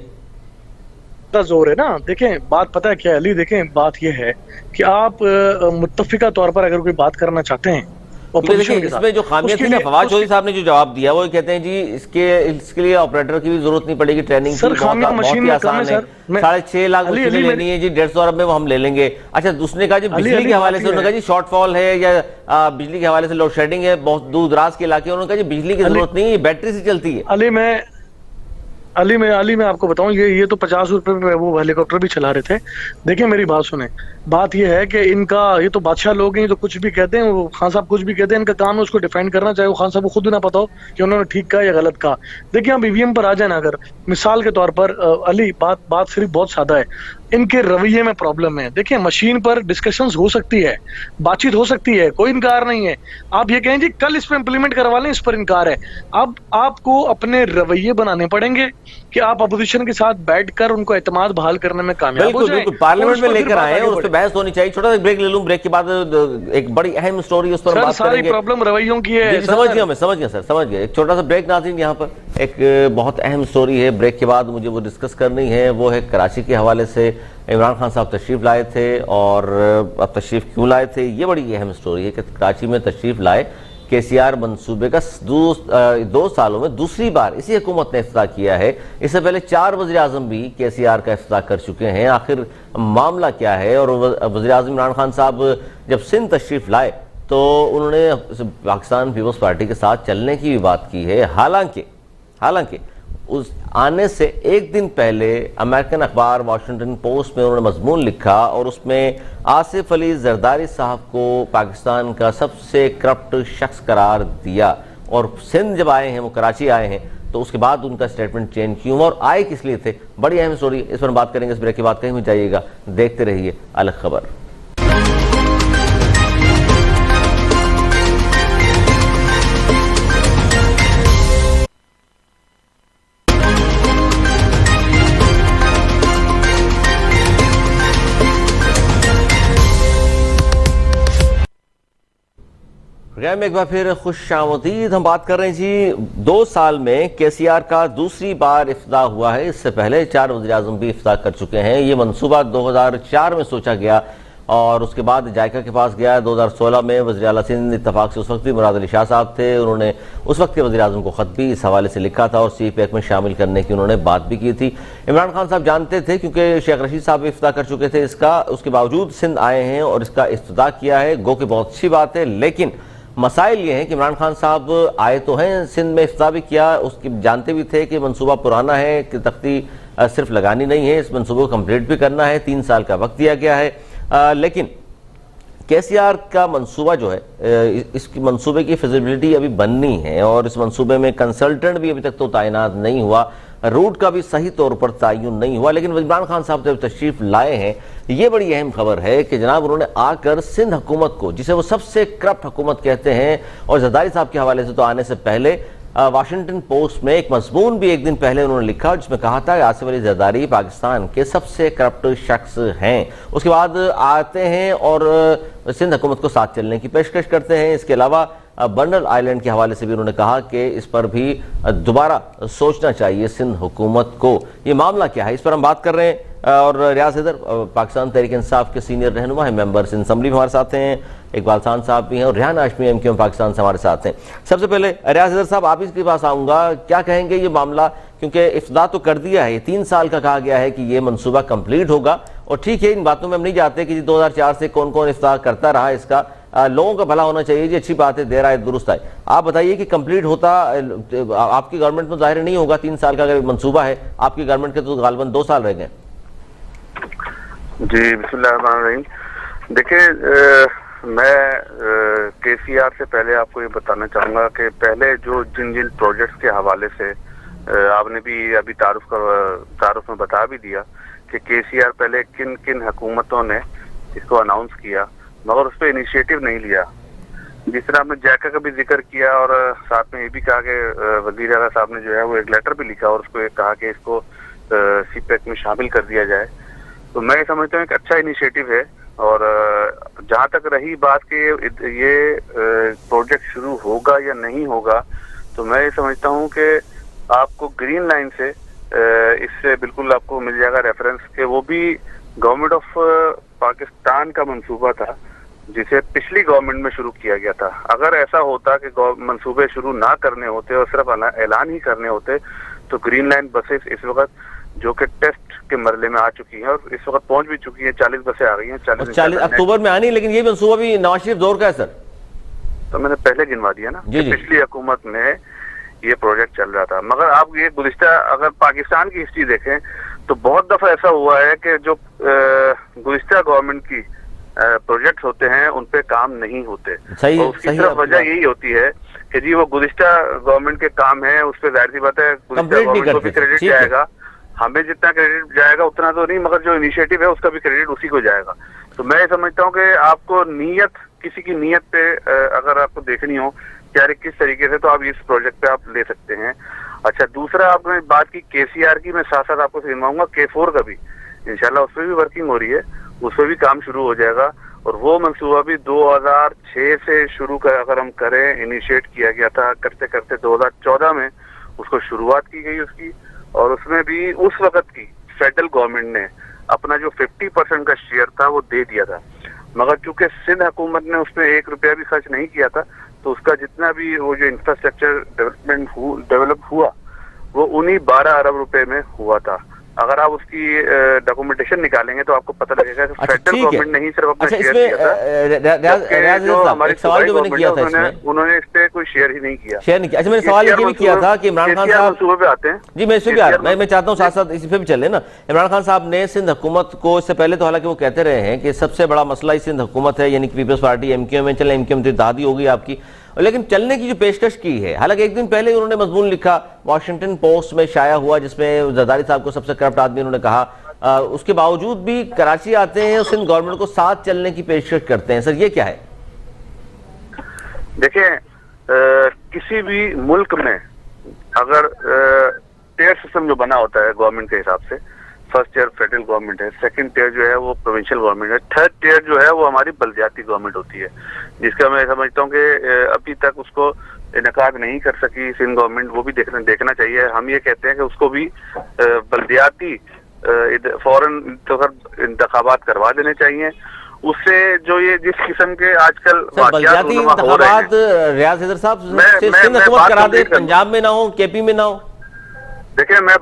जोर है ना। देखें, बात पता है क्या अली, देखें बात यह है कि आप मुत्तफिका तौर पर अगर कोई बात करना चाहते हैं देखिए, इसमें जो खामियां थी ना, फवाद चौधरी साहब ने जो जवाब दिया वो कहते हैं जी इसके लिए ऑपरेटर की भी जरूरत नहीं पड़ेगी, ट्रेनिंग सर, खामियां मशीन में आसान है। 6.5 लाख मशीनें लेनी है जी, 150 अरब में वो हम ले लेंगे। अच्छा, उसने कहा जी बिजली के हवाले से, उन्होंने कहा जी शॉर्टफॉल है या बिजली के हवाले से लोड शेडिंग है बहुत दूर दराज के इलाके, उन्होंने कहा जी बिजली की जरूरत नहीं है, बैटरी से चलती है। अली मैं आपको बताऊं, ये तो 50 रुपए में वो हेलीकॉप्टर भी चला रहे थे। देखिए, मेरी बात सुने। बात ये है कि इनका, ये तो बादशाह लोग हैं, तो कुछ भी कहते हैं, वो खान साहब कुछ भी कहते हैं, इनका काम है उसको डिफेंड करना, चाहे वो खान साहब को खुद भी ना पता हो कि उन्होंने ठीक कहा या गलत कहा। देखिए, हम ईवीएम पर आ जाए ना, अगर मिसाल के तौर पर अली, बात सिर्फ बहुत सादा है, इनके रवैये में प्रॉब्लम है। देखिए, मशीन पर डिस्कशंस हो सकती है, बातचीत हो सकती है, कोई इनकार नहीं है। आप ये कहें जी कल इस पर इंप्लीमेंट करवा लें, इस पर इनकार है। अब आपको अपने रवैये बनाने पड़ेंगे कि आप अपोजिशन के साथ बैठकर उनको एतमाद बहाल करने में कामयाब हो जाएं। बिल्कुल, पार्लियामेंट में लेकर आए हैं, उस पर बहस होनी चाहिए। छोटा सा ब्रेक ले लूं, ब्रेक के बाद एक बड़ी अहम स्टोरी उस पर बात करेंगे। सारी प्रॉब्लम रवैयों की है। समझ गया सर, समझ गया। एक छोटा सा ब्रेक नाज़रीन, यहाँ पर एक बहुत अहम स्टोरी है, ब्रेक के बाद मुझे वो डिस्कस करनी है। वो है कराची के हवाले से। इमरान खान साहब तशरीफ लाए थे और अब तशरीफ क्यों लाए थे, ये बड़ी अहम स्टोरी है कि कराची में तशरीफ लाए। केसीआर मंसूबे का 2 सालों में दूसरी बार इसी हुकूमत ने इफ्तिताह किया है। इससे पहले 4 वज़ीर आज़म भी केसीआर का इफ्तिताह कर चुके हैं। आखिर मामला क्या है? और वज़ीर आज़म इमरान खान साहब जब सिंध तशरीफ लाए तो उन्होंने पाकिस्तान पीपल्स पार्टी के साथ चलने की भी बात की है। हालांकि उस आने से एक दिन पहले अमेरिकन अखबार वाशिंगटन पोस्ट में उन्होंने मजमून लिखा और उसमें आसिफ अली जरदारी साहब को पाकिस्तान का सबसे करप्ट शख्स करार दिया। और सिंध जब आए हैं, वो कराची आए हैं, तो उसके बाद उनका स्टेटमेंट चेंज क्यों और आए किस लिए थे, बड़ी अहम स्टोरी, इस पर बात करेंगे। इस ब्रेक के बाद कहीं भी जाइएगा, देखते रहिए अलग खबर। में एक बार फिर खुशामदीद। हम बात कर रहे हैं जी 2 साल में केसीआर का दूसरी बार इफ्तिताह हुआ है। इससे पहले 4 वज़ीर आज़म भी इफ्तिताह कर चुके हैं। ये मंसूबा 2004 में सोचा गया और उसके बाद जायका के पास गया। 2016 में वज़ीर आला सिंध इत्तफाक से उस वक्त भी मुराद अली शाह साहब थे, उन्होंने उस वक्त के वज़ीर आज़म को ख़त भी इस हवाले से लिखा था और CPAC में शामिल करने की उन्होंने बात भी की थी। इमरान खान साहब जानते थे क्योंकि शेख रशीद साहब भी इफ्तिताह कर चुके थे इसका, उसके बावजूद सिंध आए हैं और इसका इफ्तिताह किया है। गो कि बहुत अच्छी बात है, लेकिन मसाइल ये हैं कि इमरान खान साहब आए तो हैं, सिंध में इफ्तिताह भी किया, उसकी जानते भी थे कि मंसूबा पुराना है, कि तख्ती सिर्फ लगानी नहीं है, इस मंसूबे को कंप्लीट भी करना है, 3 साल का वक्त दिया गया है। लेकिन केसीआर का मंसूबा जो है, इसकी मंसूबे की फिजिबिलिटी अभी बननी है और इस मंसूबे में कंसल्टेंट भी अभी तक तो तैनात नहीं हुआ, रूट का भी सही तौर पर तयन नहीं हुआ। लेकिन इमरान खान साहब जब तशरीफ लाए हैं, ये बड़ी अहम खबर है कि जनाब उन्होंने आकर सिंध हुकूमत को, जिसे वो सबसे करप्ट हुकूमत कहते हैं, और जरदारी साहब के हवाले से तो आने से पहले वाशिंगटन पोस्ट में एक मजमून भी एक दिन पहले उन्होंने लिखा जिसमें कहा था कि आसिफ अली जरदारी पाकिस्तान के सबसे करप्ट शख्स हैं। उसके बाद आते हैं और सिंध हुकूमत को साथ चलने की पेशकश करते हैं। इसके अलावा बंडल आइलैंड के हवाले से भी उन्होंने कहा कि इस पर भी दोबारा सोचना चाहिए सिंध हुकूमत को। ये मामला क्या है, इस पर हम बात कर रहे हैं। और रियाज हैदर पाकिस्तान तहरीक इंसाफ के सीनियर रहनुमा है, मेंबर्स इन असम्बली में हमारे साथ हैं, इकबाल खान साहब भी हैं और रेहान हाशमी एमक्यूएम पाकिस्तान से हमारे साथ हैं। सबसे पहले रियाज हैदर साहब, आप इसके पास आऊँगा, क्या कहेंगे ये मामला, क्योंकि इफ्तिदा तो कर दिया है, 3 साल का कहा गया है कि ये मनसूबा कंप्लीट होगा, और ठीक है इन बातों में हम नहीं जाते कि 2004 से कौन कौन इफ्तिदा करता रहा, इसका लोगों का भला होना चाहिए जी, अच्छी बात है, देर आए दुरुस्त आए। आप बताइए कि कंप्लीट होता आपकी गवर्नमेंट में जाहिर नहीं होगा, 3 साल का अगर मंसूबा है, आपकी गवर्नमेंट के तो गालबन 2 साल रह गए। जी बिस्मिल्लाहिर्रहमानिर्रहीम। देखिए मैं केसीआर से पहले आपको ये बताना चाहूंगा कि पहले जो जिन जिन प्रोजेक्ट्स के हवाले से आपने भी अभी तारुफ में बता भी दिया कि केसीआर पहले किन किन हुकूमतों ने इसको अनाउंस किया मगर उस पर इनिशिएटिव नहीं लिया। जिस तरह आपने जैका का भी जिक्र किया और साथ में ये भी कहा कि वजीर आला साहब ने जो है वो एक लेटर भी लिखा और उसको कहा कि इसको सीपैक में शामिल कर दिया जाए, तो मैं समझता हूँ एक अच्छा इनिशिएटिव है। और जहाँ तक रही बात कि ये प्रोजेक्ट शुरू होगा या नहीं होगा, तो मैं समझता हूँ कि आपको ग्रीन लाइन से इससे बिल्कुल आपको मिल जाएगा रेफरेंस कि वो भी गवर्नमेंट ऑफ पाकिस्तान का मंसूबा था जिसे पिछली गवर्नमेंट में शुरू किया गया था। अगर ऐसा होता कि मंसूबे शुरू ना करने होते और सिर्फ ऐलान ही करने होते, तो ग्रीन लाइन बसेस इस वक्त जो कि टेस्ट के मरले में आ चुकी हैं और इस वक्त पहुंच भी चुकी हैं, 40 बसें आ गई हैं। 40 अक्टूबर में आनी, लेकिन ये मंसूबा भी नवाज शरीफ दौर का है सर। तो मैंने पहले गिनवा दिया ना, पिछली हुकूमत में ये प्रोजेक्ट चल रहा था। मगर आप ये गुज़िश्ता अगर पाकिस्तान की हिस्ट्री देखें तो बहुत दफा ऐसा हुआ है कि जो गुज़िश्ता गवर्नमेंट की प्रोजेक्ट होते हैं उन पे काम नहीं होते। सही, और उसकी सिर्फ वजह यही होती है कि जी वो गुज़िश्ता गवर्नमेंट के काम है, उस पर जाहिर सी बात है गुज़िश्ता गवर्नमेंट को भी क्रेडिट जाएगा, हमें जितना क्रेडिट जाएगा उतना तो नहीं, मगर जो इनिशिएटिव है उसका भी क्रेडिट उसी को जाएगा। तो मैं समझता हूँ कि आपको नीयत, किसी की नीयत पे अगर आपको देखनी हो क्या किस तरीके से, तो आप इस प्रोजेक्ट पे आप ले सकते हैं। अच्छा, दूसरा आपने बात की केसीआर की, मैं साथ साथ आपको सुनवाऊंगा K4 का भी इंशाल्लाह उस पर भी वर्किंग हो रही है, उस पर भी काम शुरू हो जाएगा। और वो मंसूबा भी 2006 से शुरू कर अगर हम करें, इनिशिएट किया गया था, करते करते 2014 में उसको शुरुआत की गई उसकी, और उसमें भी उस वक्त की फेडरल गवर्नमेंट ने अपना जो 50% का शेयर था वो दे दिया था। मगर चूंकि सिंध हुकूमत ने उसमें 1 रुपया भी खर्च नहीं किया था, तो उसका जितना भी वो जो इंफ्रास्ट्रक्चर डेवलप हुआ वो उन्हीं 12 अरब रुपए में हुआ था। अगर आप उसकी डॉक्यूमेंटेशन निकालेंगे तो आपको पता लगेगा कि फेडरल गवर्नमेंट ने ही सिर्फ अपना शेयर किया था। जो हमारी सवाल जो मैंने किया था उन्होंने इस पे कोई शेयर ही नहीं किया। अच्छा, मैंने सवाल ये भी किया था कि इमरान खान साहब सूबे पे आते हैं जी, मैं इससे भी आ रहा, मैं चाहता हूँ साथ साथ इस पे भी चले ना। इमरान खान साहब ने सिंध हुकूमत को, इससे पहले तो हालांकि वो कहते रहे हैं कि सबसे बड़ा मसला ही सिंध हुकूमत है, यानी कि पीपल्स पार्टी एमक्यूएम में चले, एमक्यूएम तो इत्तेहादी होगी आपकी, लेकिन चलने की जो पेशकश की है। हालांकि एक दिन पहले उन्होंने मजमून लिखा, वॉशिंगटन पोस्ट में शाया हुआ, जिसमें जरदारी साहब को सबसे करप्ट आदमी उन्होंने कहा, उसके बावजूद भी कराची आते हैं और सिंध गवर्नमेंट को साथ चलने की पेशकश करते हैं। सर ये क्या है? देखिए, किसी भी मुल्क में अगर टियर सिस्टम जो बना होता है गवर्नमेंट के हिसाब से, फर्स्ट टियर फेडरल गवर्नमेंट है, सेकंड टियर जो है वो प्रोविंशियल गवर्नमेंट है, थर्ड टियर जो है वो हमारी बलदियाती गवर्नमेंट होती है, जिसका मैं समझता हूँ कि अभी तक उसको इनकाद नहीं कर सकी सिंध गवर्नमेंट। वो भी देखना चाहिए। हम ये कहते हैं कि उसको भी बलदियाती फौरन इंतखाबात करवा देने चाहिए। उससे जो ये जिस किस्म के आजकल बलदियाती इंतखाबात रियाज हैदर साहब सिंध हुकूमत करा दे, पंजाब में ना हो, केपी में ना हो। देखिए, मैं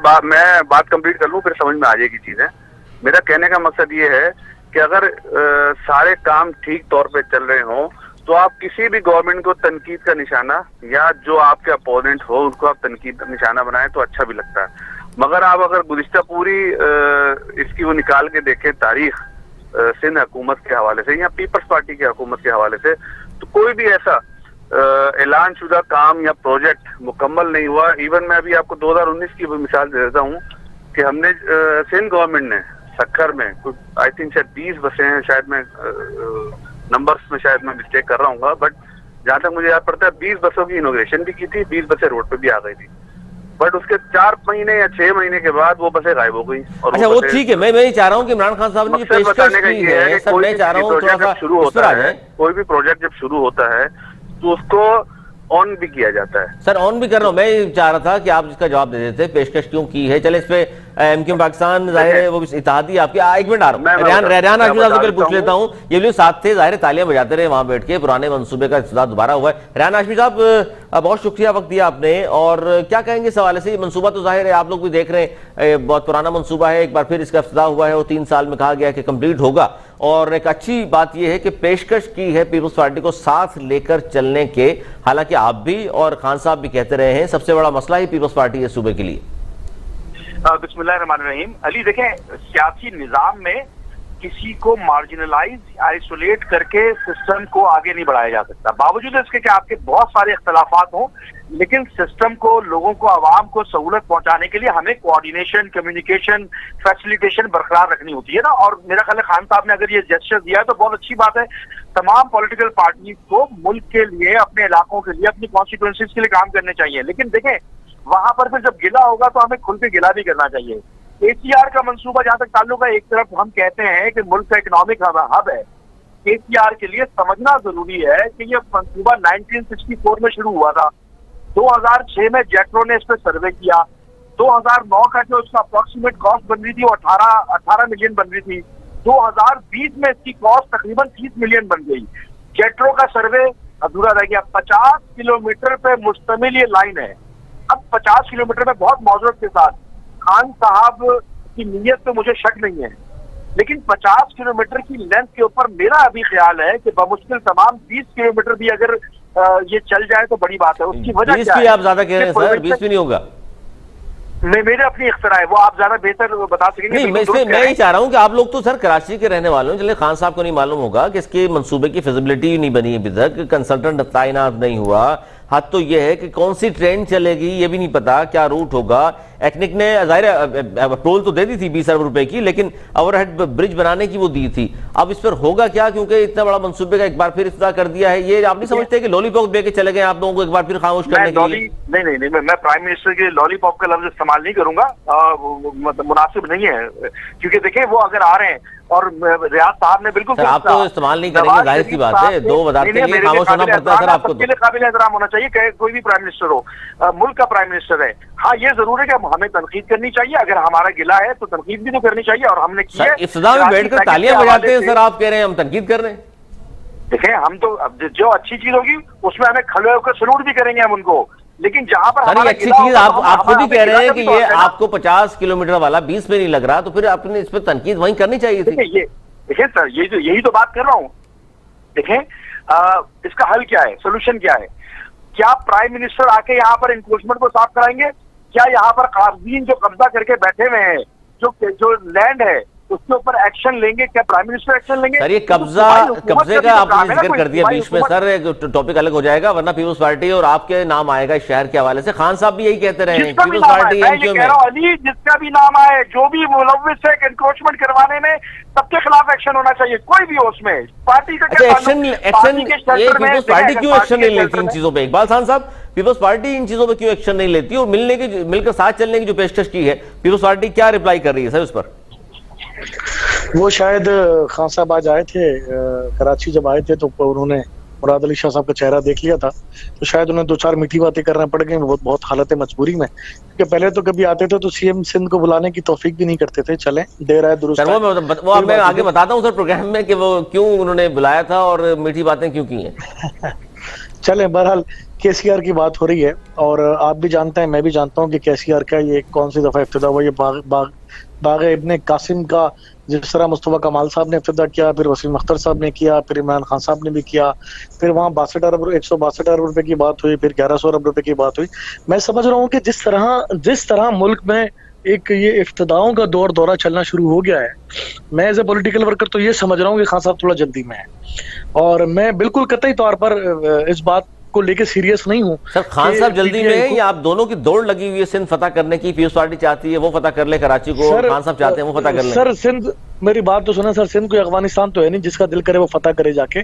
बात कंप्लीट कर लूं फिर समझ में आ जाएगी चीजें। मेरा कहने का मकसद ये है कि अगर सारे काम ठीक तौर पे चल रहे हों तो आप किसी भी गवर्नमेंट को तनकीद का निशाना, या जो आपके अपोनेंट हो उनको आप तनकीद का निशाना बनाएं तो अच्छा भी लगता है। मगर आप अगर गुज़िश्ता पूरी इसकी वो निकाल के देखें तारीख सिंध हुकूमत के हवाले से या पीपल्स पार्टी की हुकूमत के हवाले से, तो कोई भी ऐसा ऐलान शुदा काम या प्रोजेक्ट मुकम्मल नहीं हुआ। इवन मैं अभी आपको 2019 की मिसाल दे देता हूँ कि हमने सिंध गवर्नमेंट ने सक्खर में कुछ आई थिंक शायद 20 बसें हैं, शायद मैं नंबर्स में शायद मैं मिस्टेक कर रहा हूँ, बट जहाँ तक मुझे याद पड़ता है 20 बसों की इनॉग्रेशन भी की थी, 20 बसें रोड पे भी आ गई थी, बट उसके 4 महीने या 6 महीने के बाद वो बसें गायब हो गई। और अच्छा, वो ठीक है, मैं ये चाह रहा हूँ कि इमरान खान साहब ने पेशकश की है, सर मैं चाह रहा हूँ थोड़ा सा शुरू होता है, कोई भी प्रोजेक्ट जब शुरू होता है तो उसको ऑन भी किया जाता है। सर ऑन भी कर रहा हूँ, मैं चाह रहा था कि आप इसका जवाब दे देते, पेशकश क्यों की है। चले इस पे एमक्यूएम पाकिस्तान जाहिर है वो इत्तेहादी आपके। एक मिनट आ रहा हूँ, रेहान हाशमी साहब से पूछ लेता हूँ। ये लोग साथ थे, जाहिर तालियां बजाते रहे वहां बैठ के, पुराने मंसूबे का इफ्तिताह दोबारा हुआ है। रेहान हाशमी साहब बहुत शुक्रिया वक्त दिया आपने, और क्या कहेंगे इस हवाले से? मंसूबा तो जाहिर है आप लोग भी देख रहे हैं, बहुत पुराना मंसूबा है, एक बार फिर इसका इफ्तिताह हुआ है, वो 3 साल में कहा गया कि कंप्लीट होगा। और एक अच्छी बात यह है कि पेशकश की है पीपल्स पार्टी को साथ लेकर चलने के, हालांकि आप भी और खान साहब भी कहते रहे हैं सबसे बड़ा मसला ही पीपल्स पार्टी है सूबे के लिए। बिस्मिल्लाहिर्रहमानिर्रहीम। अली देखें, सियासी निजाम में किसी को मार्जिनलाइज आइसोलेट करके सिस्टम को आगे नहीं बढ़ाया जा सकता। बावजूद इसके कि आपके बहुत सारे इख्तलाफात हों, लेकिन सिस्टम को, लोगों को, आवाम को सहूलत पहुंचाने के लिए हमें कोऑर्डिनेशन, कम्युनिकेशन, फैसिलिटेशन बरकरार रखनी होती है ना। और मेरा ख्याल है खान साहब ने अगर ये जेस्चर दिया है तो बहुत अच्छी बात है। तमाम पॉलिटिकल पार्टी को मुल्क के लिए, अपने इलाकों के लिए, अपनी कॉन्स्टिट्यूएंसीज के लिए काम करने चाहिए। लेकिन देखें, वहां पर फिर जब गिला होगा तो हमें खुल के गिला भी करना चाहिए। केसीआर का मंसूबा जहां तक ताल्लुक है, एक तरफ हम कहते हैं कि मुल्क का इकोनॉमिक हब है, केसीआर के लिए समझना जरूरी है कि ये मंसूबा 1964 में शुरू हुआ था। 2006 में जेट्रो ने इस पर सर्वे किया। 2009 का जो इसका अप्रोक्सीमेट कॉस्ट बन रही थी वो 18 मिलियन बन रही थी। 2020 में इसकी कॉस्ट तकरीबन 30 मिलियन बन गई। जेट्रो का सर्वे अधूरा रह गया। 50 किलोमीटर पे मुश्तमिल ये लाइन है। अब 50 किलोमीटर में बहुत मौजूद के साथ खान साहब की नीयत पे मुझे शक नहीं है, लेकिन 50 किलोमीटर की लेंथ के ऊपर मेरा अभी ख्याल है कि बमुश्किल तमाम 20 किलोमीटर भी अगर ये चल जाए तो बड़ी बात है। उसकी वजह क्या है? आप ज्यादा कह रहे हैं सर, 20 भी नहीं होगा। नहीं, मेरे अपनी इख्तरा है, वो आप ज्यादा बेहतर बता सकेंगे। नहीं, मैं ही चाह रहा हूं कि आप लोग तो सर कराची के रहने वाले हो, चलिए खान साहब को नहीं मालूम होगा कि इसके मंसूबे की फिजिबिलिटी नहीं बनी अभी तक, कंसल्टेंट तैनात नहीं हुआ। हद तो यह है कि कौन सी ट्रेन चलेगी ये भी नहीं पता, क्या रूट होगा। एक्निक ने जाहिर अप्रूवल तो दे दी थी 20 अरब रुपए की, लेकिन ओवरहेड ब्रिज बनाने की वो दी थी। अब इस पर होगा क्या, क्योंकि इतना बड़ा मंसूबे का एक बार फिर इफ्तिताह कर दिया है। ये आप नहीं समझते कि लॉलीपॉप दे के चले गए आप लोगों को एक बार फिर खामोश करने के लिए? नहीं, मैं प्राइम मिनिस्टर के लॉलीपॉप का लफ्ज इस्तेमाल नहीं करूंगा, मुनासिब नहीं है। क्योंकि देखिए, वो अगर आ रहे हैं और रियाज साहब ने बिल्कुल, आप तो इस्तेमाल नहीं करेंगे, जाहिर सी बात है, 2 वजारत के लिए खामोश होना पड़ता है सर आपको। सबके लिए काबिल एहतराम होना चाहिए, कोई भी प्राइम मिनिस्टर हो, मुल्क का प्राइम मिनिस्टर है। हाँ, ये जरूर है कि हमें तनकीद करनी चाहिए, अगर हमारा गिला है तो तनकीद भी तो करनी चाहिए, और हमने की है। इफ्तिताह में बैठकर तालियां बजाते हैं सर, आप कह रहे हैं हम तनकीद कर रहे हैं। देखें, हम तो जो अच्छी चीज होगी उसमें हमें खड़े होकर सलूट भी करेंगे हम उनको, लेकिन जहां पर सर ये अच्छी चीज आप खुद ही कह रहे हैं कि ये आपको 50 किलोमीटर वाला 20 में नहीं लग रहा, तो फिर आपने इस पर तनकीद वहीं करनी चाहिए थी। देखिए सर, यही तो बात कर रहा हूं। देखें, इसका हल क्या है, सोल्यूशन क्या है? क्या प्राइम मिनिस्टर आके यहाँ पर इंक्रोचमेंट को साफ कराएंगे? क्या यहाँ पर काज़ीन जो कब्जा करके बैठे हुए हैं, जो लैंड है उसके ऊपर एक्शन लेंगे? क्या प्राइम मिनिस्टर एक्शन लेंगे? सर ये कब्जे का आपने जिक्र कर दिया बीच में सर, एक टॉपिक अलग हो जाएगा, वरना पीपल्स पार्टी और आपके नाम आएगा इस शहर के हवाले से। खान साहब भी यही कहते रहे हैं, पीपल्स पार्टी अली जिसका भी नाम आए, जो भी मुलव्विस है एनक्रोचमेंट करवाने में, सबके खिलाफ एक्शन होना चाहिए, कोई भी हो उसमें। पार्टी का एक्शन पीपल्स पार्टी क्यों एक्शन नहीं लेती इन चीजों पे? इकबाल खान साहब, पीपल्स पार्टी इन चीजों पे क्यों एक्शन नहीं लेती? और मिलकर साथ चलने की जो पेशकश की है पीपल्स पार्टी, क्या रिप्लाई कर रही है सर उस पर? वो शायद खान साहब आज आए थे कराची, जब आए थे तो उन्होंने मुराद अली शाह साहब का चेहरा देख लिया था, तो शायद उन्हें 2-4 मीठी बातें करना पड़ गई, बहुत हालत मजबूरी में। क्योंकि पहले तो कभी आते थे तो सीएम सिंध को बुलाने की तौफीक भी नहीं करते थे। चलें, देर आए दुरुस्त। वो मैं आगे बताता हूँ सर प्रोग्राम में कि वो क्यों उन्होंने बुलाया था और मीठी बातें क्यों की हैं। चलें, बहरहाल केसीआर की बात हो रही है, और आप भी जानते हैं, मैं भी जानता हूँ कि केसीआर का ये कौन सी दफा इफ्तिदा हुआ। ये बाग इब्ने कासिम का जिस तरह मुस्तफा कमाल साहब ने इफ्तिदा किया, फिर वसीम अख्तर साहब ने किया, फिर इमरान खान साहब ने भी किया, फिर वहाँ 162 अरब रुपए की बात हुई, फिर 1100 अरब रुपए की बात हुई। मैं समझ रहा हूँ कि जिस तरह मुल्क में एक ये इफ्तिदाओं का दौरा चलना शुरू हो गया है, मैं एज ए पॉलिटिकल वर्कर तो ये समझ रहा हूँ कि खान साहब थोड़ा जल्दी में है, और मैं बिल्कुल कतई तौर पर इस बात को लेके सीरियस नहीं हूँ। सर खान साहब जल्दी में है या आप दोनों की दौड़ लगी हुई है सिंध फतह करने की? पीपल्स पार्टी चाहती है वो फतह कर ले कराची को, खान साहब चाहते हैं वो फतह कर ले। सर सिंध, मेरी बात तो सुना सर, सिंध कोई अफगानिस्तान तो है नहीं, जिसका दिल करे वो फतह करे जाके।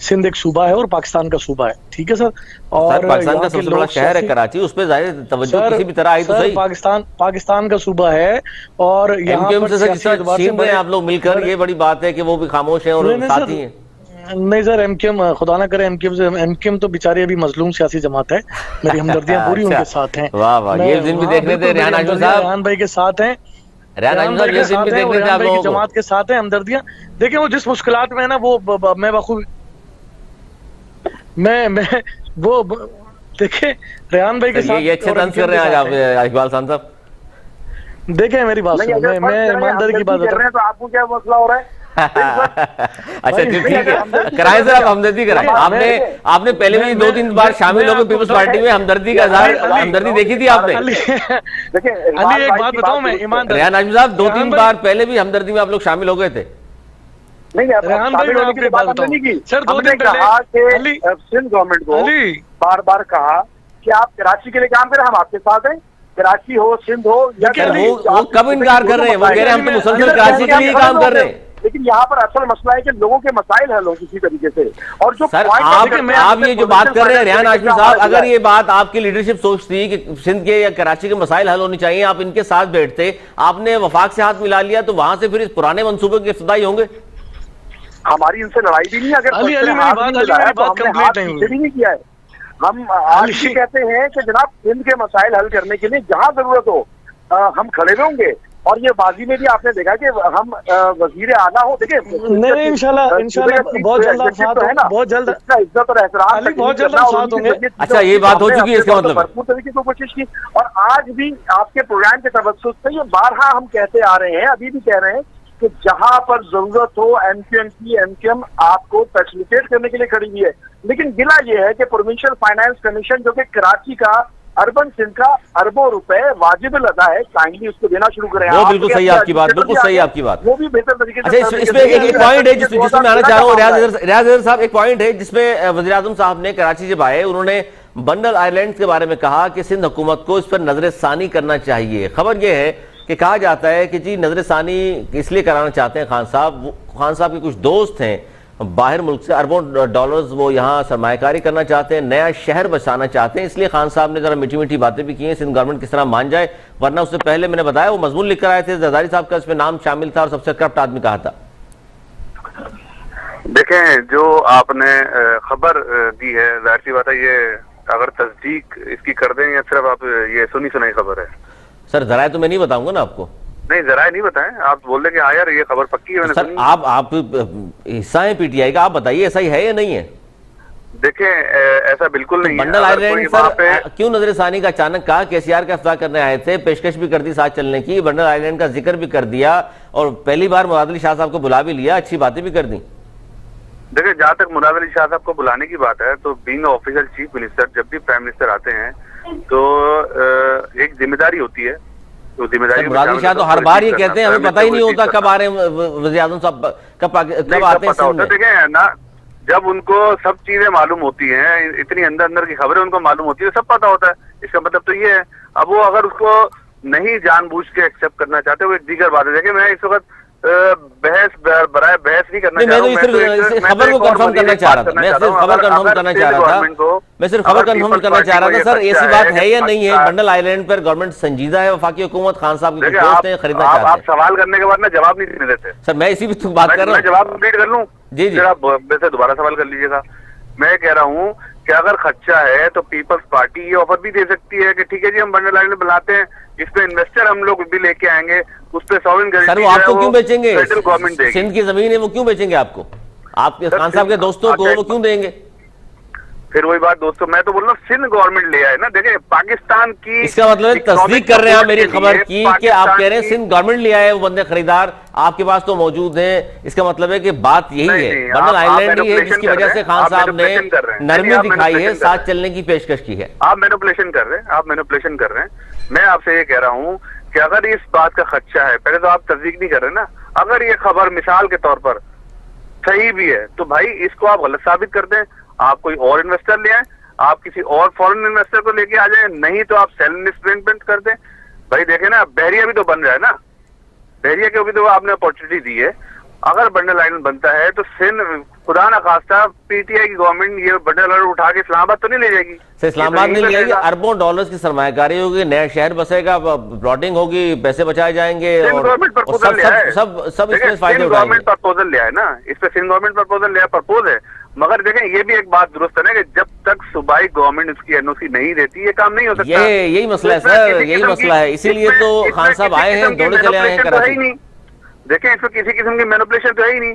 सिंध एक सूबा है और पाकिस्तान का सूबा है, ठीक है सर। और पाकिस्तान का सबसे बड़ा शहर है कराची, उस पर जाहिर तवज्जो किसी भी तरह आई तो सही। पाकिस्तान का सूबा है, और आप लोग मिलकर, ये बड़ी बात है कि वो भी खामोश है और साथी है। नहीं सर, एमक्यूएम खुदा ना करे, एमक्यूएम तो बेचारी अभी मजलूम सियासी जमात है, मेरी हमदर्दियां पूरी उनके साथ हैं। वाह वाह, ये दिन भी देखने थे रेहान हाशमी साहब, रेहान भाई के साथ हैं। रेहान हाशमी साहब ये सीन भी देख लेते हैं आप लोगों को। जमात के साथ है, हमदर्दियां देखिए, वो जिस मुश्किलात में है ना, वो मैं बखूबी मैं वो देखिए रेहान भाई के साथ ये अच्छे तंज कर रहे हैं आज आप इकबाल खान साहब। देखिए मेरी बात सुनो, मैं ईमानदारी की बात बता रहा हूं, तो आपको क्या मसला हो रहा है? अच्छा ठीक है, कराएं सर, आप हमदर्दी कराएं। आपने पहले भी 2-3 बार शामिल हो गए पीपल्स पार्टी में, हमदर्दी का हमदर्दी देखी थी आपने? देखिए अली एक बात बताऊं मैं, ईमानदार रेहान हाशमी साहब 2-3 बार पहले भी हमदर्दी में आप लोग शामिल हो गए थे। नहीं, रेहान भाई मैं आपकी बात बताऊं सर, 2 दिन पहले सिंध गवर्नमेंट को बार बार कहा कि आप कराची के लिए काम करें, हम आपके साथ हैं। कराची हो, सिंध हो, या वो कब इनकार कर रहे हैं? वो कह रहे हैं हम तो मुसलसल कराची के लिए काम कर रहे हैं। लेकिन यहाँ पर असल मसला है कि लोगों के मसाइल हल हो किसी तरीके से। और जो सर आप ये जो बात कर रहे हैं रेहान हाशमी साहब, अगर ये बात आपकी लीडरशिप सोचती कि सिंध के या कराची के मसाइल हल होनी चाहिए, आप इनके साथ बैठते, आपने वफाक से हाथ मिला लिया, तो वहां से फिर इस पुराने मंसूबे के इफ्तिताई होंगे। हमारी इनसे लड़ाई भी नहीं, अगर मेरी बात कंप्लीट नहीं किया है। हम आज भी कहते हैं कि जनाब सिंध के मसाइल हल करने के लिए जहां जरूरत हो हम खड़े होंगे। और ये बाजी में भी आपने देखा कि हम वजीर आला हो, देखिए नहीं इंशाल्लाह बहुत जल्द आप साथ हैं, बहुत जल्द इज्जत और एहतराम बहुत जल्द आप साथ होंगे। अच्छा ये बात हो चुकी है, इसका मतलब भरपूर तरीके से कोशिश की। और आज भी आपके प्रोग्राम के तवज्जुह से ये बारहा हम कहते आ रहे हैं, अभी भी कह रहे हैं कि जहां पर जरूरत हो एमक्यूएम आपको फैसिलिटेट करने के लिए खड़ी हुई है। लेकिन गिला ये है कि प्रोविंशियल फाइनेंस कमीशन जो कि कराची का अर्बन सिंध का अरबों रुपए वाजिबल अदा है, काइंडली उसको देना शुरू करें। वो बिल्कुल सही आपकी बात, बिल्कुल सही आपकी बात। वो भी बेहतर तरीके से। अच्छा इसमें एक पॉइंट है जिसमें मैं आना चाह रहा हूँ रियाज साहब, एक पॉइंट है जिसमें वज़ीर आज़म साहब ने कराची जब आए, उन्होंने बंडल आइलैंड के बारे में कहा कि सिंध हुकूमत को इस पर नजरसानी करना चाहिए। खबर यह है कि कहा जाता है कि जी नजरसानी इसलिए कराना चाहते हैं खान साहब के कुछ दोस्त हैं बाहर मुल्क से, अरबों डॉलर्स वो यहाँ सरमायाकारी करना चाहते हैं, नया शहर बसाना चाहते हैं, इसलिए खान साहब ने जरा मीठी मीठी बातें भी की हैं, सिंध गवर्नमेंट किस तरह मान जाए। वरना उससे पहले मैंने बताया वो मजमून लिख कर आए थे, जरदारी साहब का इसमें नाम शामिल था और सबसे करप्ट आदमी कहा था। देखें जो आपने खबर दी है, जाहिर सी बात है ये अगर तस्दीक इसकी कर दें या सिर्फ आप ये सुनी सुनाई खबर है। सर जरा तो मैं नहीं बताऊंगा ना आपको। नहीं जरा नहीं बताएं, आप बोल रहे कि हाँ यार ये खबर पक्की है। सर आप हिस्सा है पीटीआई का, आप बताइए ऐसा ही है या नहीं है? देखें ऐसा बिल्कुल नहीं है। बंडल आइलैंड सर क्यों नजरसानी का अचानक कहा? केसीआर का इफ्तार करने आए थे, पेशकश भी कर दी साथ चलने की, बंडल आइलैंड का जिक्र भी कर दिया और पहली बार मुराद अली शाह साहब को बुला भी लिया, अच्छी बातें भी कर दी। देखिए जहाँ तक मुराद अली शाह साहब को बुलाने की बात है, तो बीइंग ऑफिशियल चीफ मिनिस्टर जब भी प्राइम मिनिस्टर आते हैं तो एक जिम्मेदारी होती है। तो जिम्मेदारी मुराद अली शाह तो हर बार ये कहते हैं हमें पता ही नहीं होता कब आ रहे हैं वज़ीर आज़म साहब, कब आते हैं। देखें ना, जब उनको सब चीजें मालूम होती हैं, इतनी अंदर की खबरें उनको मालूम होती है, सब पता होता है। इसका मतलब तो ये है, अब वो अगर उसको नहीं जानबूझ के एक्सेप्ट करना चाहते, वो एक दीगर बात है। देखिए मैं इस वक्त बहस नहीं करना चाह रहा हूं, मैं खबर को कंफर्म करना चाह रहा था, मैं सिर्फ खबर कंफर्म करना चाह रहा था, मैं सिर्फ खबर कंफर्म करना चाह रहा था। सर ऐसी बात है या नहीं है? बंडल आइलैंड पर गवर्नमेंट संजीदा है, वफाकी हुकूमत खान साहब के दोस्त हैं, खरीदना चाहते हैं। आप सवाल करने के बाद ना जवाब नहीं देने देते। सर मैं इसी भी बात कर रहा हूँ, जवाब कंप्लीट कर लूँ? जी जी आप वैसे दोबारा सवाल कर लीजिएगा। मैं कह रहा हूँ कि अगर खर्चा है तो पीपल्स पार्टी ये ऑफर भी दे सकती है कि ठीक है जी हम बंडल आइलैंड बनाते हैं, इस पे इन्वेस्टर हम लोग भी लेके आएंगे, उस पे सॉवरेन गारंटी। सर वो आपको क्यों बेचेंगे? फेडरल गवर्नमेंट देगी। सिंध की जमीन है वो क्यों बेचेंगे आपको? आपके खान साहब के दोस्तों को वो क्यों देंगे? फिर वही बात दोस्तों, मैं तो बोल रहा हूँ सिंध गवर्नमेंट ले आए ना। देखिए पाकिस्तान की, इसका मतलब तस्दीक कर रहे हैं आप मेरी खबर की कि आप कह रहे हैं सिंध गवर्नमेंट ले आए वो बंदे खरीदार आपके पास तो मौजूद हैं। इसका मतलब है कि बात यही है, बंडल आइलैंड ही है जिसकी वजह से खान साहब ने नरमी दिखाई है, साथ चलने की पेशकश की है। आप मैनिपुलेशन कर रहे हैं, मैं आपसे ये कह रहा हूँ कि अगर इस बात का खर्चा है, पहले तो आप तस्दीक नहीं कर रहे ना, अगर ये खबर मिसाल के तौर पर सही भी है तो भाई इसको आप गलत साबित कर दें, आप कोई और इन्वेस्टर ले आए, आप किसी और फॉरेन इन्वेस्टर को लेके आ जाए, नहीं तो आप सेल इन्वेस्टमेंट कर दें। भाई देखे ना बहरिया भी तो बन रहा है ना, बहरिया को भी तो आपने अपॉर्चुनिटी दी है। अगर बंडल आइलैंड बनता है तो सिंध खुदा ना खास्ता पीटीआई की गवर्नमेंट ये बंडल आइलैंड उठा के इस्लामाबाद तो नहीं ले जाएगी। इस्लामाबाद नहीं ले जाएगी, अरबों डॉलर्स की सरमायाकारी होगी, नया शहर बसेगा, प्लॉटिंग होगी, पैसे बचाए जाएंगे और गवर्नमेंट प्रपोजल सब इसमें फायदे उठाएंगे। गवर्नमेंट प्रपोजल लिया है ना, इस पे सिंध गवर्नमेंट प्रपोजल लिया, प्रपोज है मगर देखें ये भी एक बात दुरुस्त है ना कि जब तक सूबाई गवर्नमेंट इसकी एनओसी नहीं देती ये काम नहीं हो सकता। यही मसला है सर, यही मसला है, इसीलिए तो खान साहब आए हैं, दौड़े चले आए हैं कराची। नहीं देखें इसमें किसी किस्म की मैनिपुलेशन तो है ही नहीं।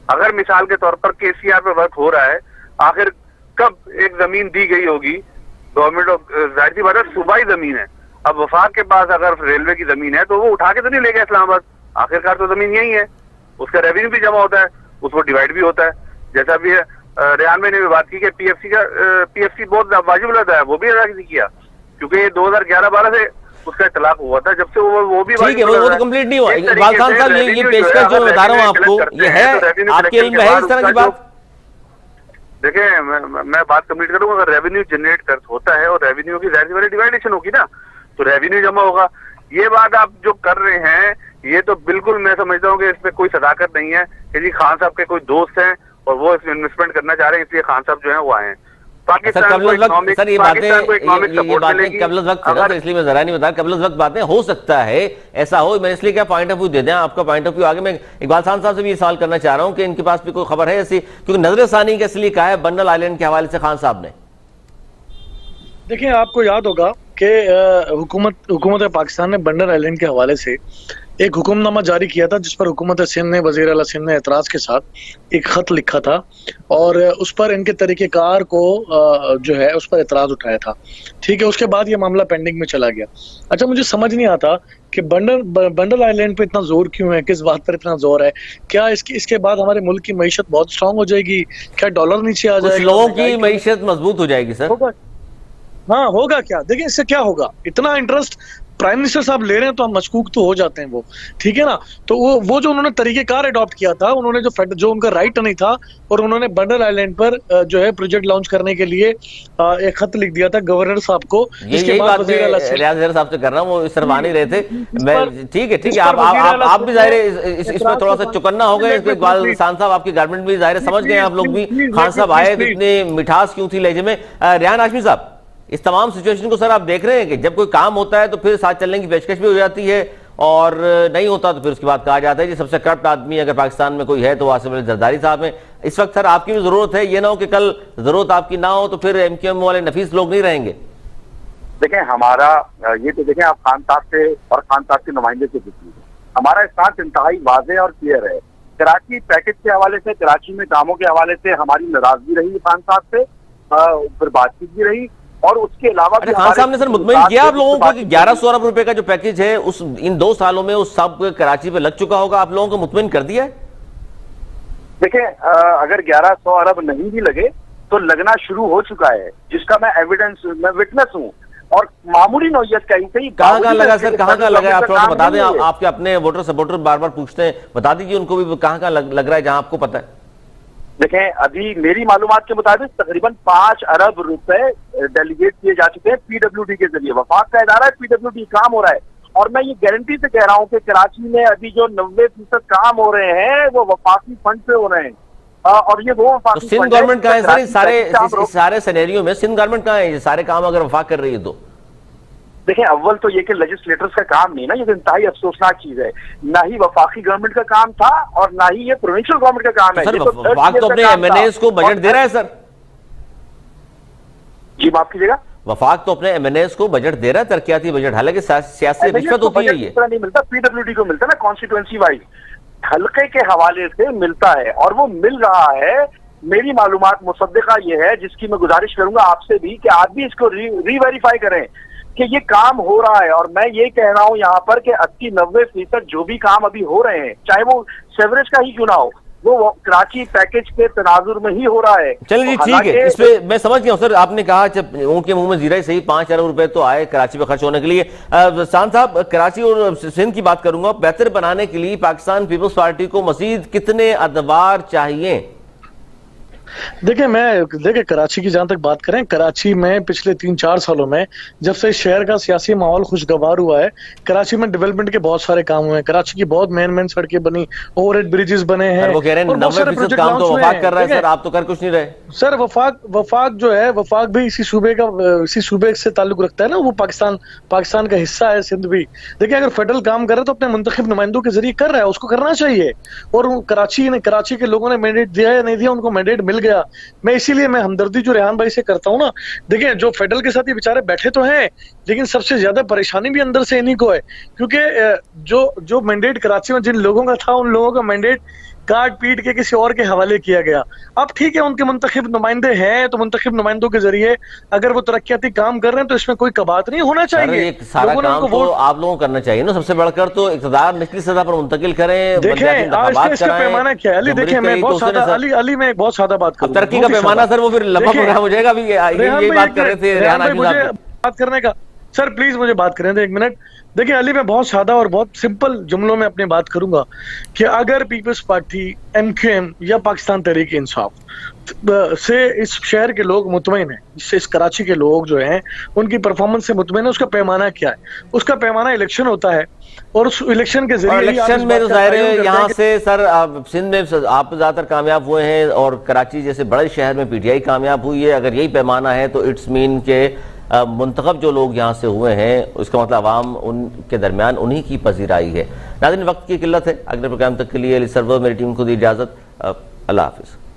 अगर मिसाल के तौर पर केसीआर पे वर्क हो रहा है, आखिर कब एक जमीन दी गई होगी गवर्नमेंट ऑफ, जाहिर सी बात है सूबाई जमीन है। अब वफाक के पास अगर रेलवे की जमीन है तो वो उठा के तो नहीं ले गया इस्लामाबाद, आखिरकार तो जमीन यही है, उसका रेवेन्यू भी जमा होता है, उसको डिवाइड भी होता है। जैसा भी रेहान में ने भी बात की कि पीएफसी बहुत वाजिब रहता है, वो भी अदा नहीं किया क्योंकि ये 2011-12 से उसका इतलाक हुआ था, जब से वो भी ठीक है, वो तो कंप्लीट नहीं हुआ। इकबाल खान साहब ये पेशकश जो मैं बता रहा हूँ आपको, ये है आपके इल्म में है इस तरह की बात? देखिए मैं बात कंप्लीट करूंगा। अगर रेवेन्यू जनरेट होता है और रेवेन्यू की जाहिर सी डिवाइडेशन होगी ना, तो रेवेन्यू जमा होगा। ये बात आप जो कर रहे हैं ये तो बिल्कुल मैं समझता हूँ कि इसमें कोई सदाकत नहीं है कि जी खान साहब के कोई दोस्त हैं और वो इसमें इन्वेस्टमेंट करना चाह रहे हैं इसलिए खान साहब जो है वो आए हैं। सर कबल वक्त था तो इसलिए मैं जरा नहीं बता, कबल वक्त बातें हो सकता है ऐसा हो, मैं इसलिए क्या पॉइंट ऑफ व्यू दे दें आपका पॉइंट ऑफ व्यू आगे। मैं इकबाल खान साहब से भी ये सवाल करना चाह रहा हूं कि इनके पास भी कोई खबर है ऐसी, क्योंकि नजर सानी के इसलिए कहा है बंडल आइलैंड के हवाले से खान साहब ने। देखिए आपको याद होगा कि हुकूमत पाकिस्तान ने बंडल आइलैंड के हवाले से एक हुक्मनामा जारी किया था जिस पर हुकूमत सिंध ने, वज़ीर आला सिंध ने एतराज के साथ एक खत लिखा था और उस पर इनके तरीक़ेकार को जो है उस पर एतराज उठाया था। ठीक है, उसके बाद ये मामला पेंडिंग में चला गया। अच्छा, मुझे समझ नहीं आता कि बंडल आइलैंड पे इतना जोर क्यों है, किस बात पर इतना जोर है? क्या इसके बाद हमारे मुल्क की मईशत बहुत स्ट्रांग हो जाएगी? क्या डॉलर नीचे आ जाएगा? लोगों की मईशत मजबूत हो जाएगी सर? हाँ होगा क्या? देखिए इससे क्या होगा, इतना इंटरेस्ट प्राइम मिनिस्टर साहब ले रहे हैं तो हम मशकूक तो हो जाते हैं वो, ठीक है ना। तो वो जो उन्होंने तरीकेकार अडॉप्ट किया था, उन्होंने जो उनका राइट नहीं था और उन्होंने बंडल आइलैंड पर जो है प्रोजेक्ट लॉन्च करने के लिए एक खत लिख दिया था गवर्नर साहब को। यही बात रियाज साहब से कर रहा हूँ, वो इस मान ही रहे थे। ठीक है, आप भी जाहिर है इसमें थोड़ा सा चुकन्ना हो गए। इकबाल खान साहब आपकी गारमेंट भी जाहिर समझ गए, आप लोग भी खान साहब आए तो इतने मिठास क्यों थी लहजे में। रेहान हाशमी साहब, इस तमाम सिचुएशन को सर आप देख रहे हैं कि जब कोई काम होता है तो फिर साथ चलने की पेशकश भी हो जाती है और नहीं होता तो फिर उसके बाद कहा जाता है कि सबसे करप्ट आदमी अगर पाकिस्तान में कोई है तो आसिफ अली जरदारी साहब हैं। इस वक्त सर आपकी भी जरूरत है, ये ना हो कि कल जरूरत आपकी ना हो तो फिर एमक्यूएम वाले नफीस लोग नहीं रहेंगे। देखें हमारा ये तो देखें आप खान साहब से और खान साहब के नुमाइंदे से पूछिए, हमारा स्टांस इंतहाई वाज़ेह और क्लियर है। कराची पैकेज के हवाले से, कराची में कामों के हवाले से हमारी नाराजगी रही खान साहब से, फिर बातचीत भी रही और उसके अलावा खान साहब ने सर मुतमईन किया आप लोगों को कि 1100 अरब रुपए का जो पैकेज है उस इन 2 सालों में उस सब कराची पे लग चुका होगा, आप लोगों को मुतमईन कर दिया है? देखिए अगर 1100 अरब नहीं भी लगे तो लगना शुरू हो चुका है, जिसका मैं एविडेंस, मैं विटनेस हूँ। और मामूली नौयत का ही कहाँ लगा सर, कहाँ लगा? आप थोड़ा बता दें, आपके अपने वोटर सपोर्टर बार बार पूछते हैं, बता दीजिए उनको भी कहाँ लग रहा है जहाँ आपको पता है। देखें अभी मेरी मालूमात के मुताबिक तकरीबन 5 अरब रुपए डेलीगेट किए जा चुके हैं पीडब्ल्यूडी के जरिए। वफाक का इदारा है, पीडब्ल्यूडी काम हो रहा है और मैं ये गारंटी से कह रहा हूँ कि कराची में अभी जो 90% काम हो रहे हैं वो वफाकी फंड से हो रहे हैं। और ये वो तो सिंध गवर्नमेंट कहाँ है सर? सारे सिनेरियो में सिंध गवर्नमेंट कहाँ है? सारे काम अगर वफाक कर रही है तो देखें अव्वल तो ये कि लेजिस्लेटर्स का काम नहीं ना, ये तो इंतहाई अफसोसनाक चीज है। ना ही वफाकी गवर्नमेंट का काम था और ना ही ये प्रोविंशियल गवर्नमेंट का काम है। सर वफाक तो अपने एमएनएस को बजट दे रहा है सर। जी माफ कीजिएगा, वफाक तो अपने एमएनएस को बजट दे रहा है, तरक्याती बजट, हालांकि सियासी रिश्वत होती है। ये नहीं मिलता, पीडब्ल्यूडी को मिलता है ना, कॉन्स्टिट्यूएंसी वाइज हल्के के हवाले से मिलता है और वो मिल रहा है। मेरी मालूमात मुसद्दिका ये है, जिसकी मैं गुजारिश करूंगा आपसे भी कि आप भी इसको रीवेरीफाई करें कि ये काम हो रहा है। और मैं ये कह रहा हूं यहाँ पर कि 80-90% जो भी काम अभी हो रहे हैं, चाहे वो सेवरेज का ही क्यों ना हो, वो कराची पैकेज के तनाजुर में ही हो रहा है। चलिए ठीक है, इस पे मैं समझ गया हूँ सर। आपने कहा जब ऊँट के मुंह में जीरा ही सही, 5 अरब रुपए तो आए कराची पे खर्च होने के लिए। शान साहब, कराची और सिंध की बात करूंगा, बेहतर बनाने के लिए पाकिस्तान पीपल्स पार्टी को मजीद कितने अदवार चाहिए? देखिए कराची की जहां तक बात करें, कराची में पिछले 3-4 सालों में जब से शहर का सियासी माहौल खुशगवार हुआ है, कराची में डेवलपमेंट के बहुत सारे काम हुए हैं। कराची की बहुत मेन सड़कें बनी, ओवरहेड ब्रिजेस बने हैं। वो कह रहे हैं 90% काम तो वफाक कर रहा है सर, आप तो कर कुछ नहीं रहे। सर वफाक जो है, वफाक भी इसी सूबे से ताल्लुक रखता है ना, वो पाकिस्तान का हिस्सा है सिंध भी। देखिए अगर फेडरल काम कर रहा है तो अपने मुंतखब नुमाइंदों के जरिए कर रहा है, उसको करना चाहिए। और कराची के लोगों ने मैंडेट दिया या नहीं दिया, उनको मैंडेट मिल मिल गया। मैं इसीलिए मैं हमदर्दी जो रेहान भाई से करता हूँ ना, देखिए जो फेडरल के साथ ये बेचारे बैठे तो हैं, लेकिन सबसे ज्यादा परेशानी भी अंदर से इन्हीं को है, क्योंकि जो मैंडेट कराची में जिन लोगों का था, उन लोगों का मैंडेट काट पीट के किसी और के हवाले किया गया। अब ठीक है, उनके मुंतखिब नुमाइंदे हैं, तो मुंतखिब नुमाइंदों के जरिए अगर वो तरक्याती काम कर रहे हैं तो इसमें कोई कबात नहीं होना चाहिए। एक सारा काम तो आप लोगों को करना चाहिए ना, सबसे बढ़कर तो इक़्तिदार निचली सतह पर मुंतकिल करें। देखें आज इसका पैमाना क्या है अली, देखिए मैं बहुत सादा अली मैं बहुत सादा बात करूं, तरक्की का पैमाना सर वो फिर लंबा प्रोग्राम हो जाएगा। अभी यही बात कर रहे थे रेहान हाफिज साहब, बात करने का। सर प्लीज मुझे बात करें दे 1 मिनट। देखिए अली, मैं बहुत सादा और बहुत सिंपल जुमलों में अपनी बात करूंगा कि अगर पीपल्स पार्टी, MQM या पाकिस्तान तहरीक इंसाफ से इस शहर के लोग मुतमईन हैं, इससे इस कराची के लोग जो हैं उनकी परफॉर्मेंस से मुतमईन है, उसका पैमाना क्या है? उसका पैमाना इलेक्शन होता है, और उस इलेक्शन के जरिए इलेक्शन में तो जाहिर है यहाँ से सर सिंध में आप ज्यादातर कामयाब हुए हैं और कराची जैसे बड़े शहर में PTI कामयाब हुई है। अगर यही पैमाना है तो इट्स मीन के मुंतखब जो लोग यहाँ से हुए हैं, उसका मतलब आवाम उनके दरमियान उन्हीं की पजीराई है। नाज़रीन, वक्त की किल्लत है। अगले प्रोग्राम तक के लिए अली सरवर मेरी टीम को दी इजाज़त। अल्लाह हाफिज़।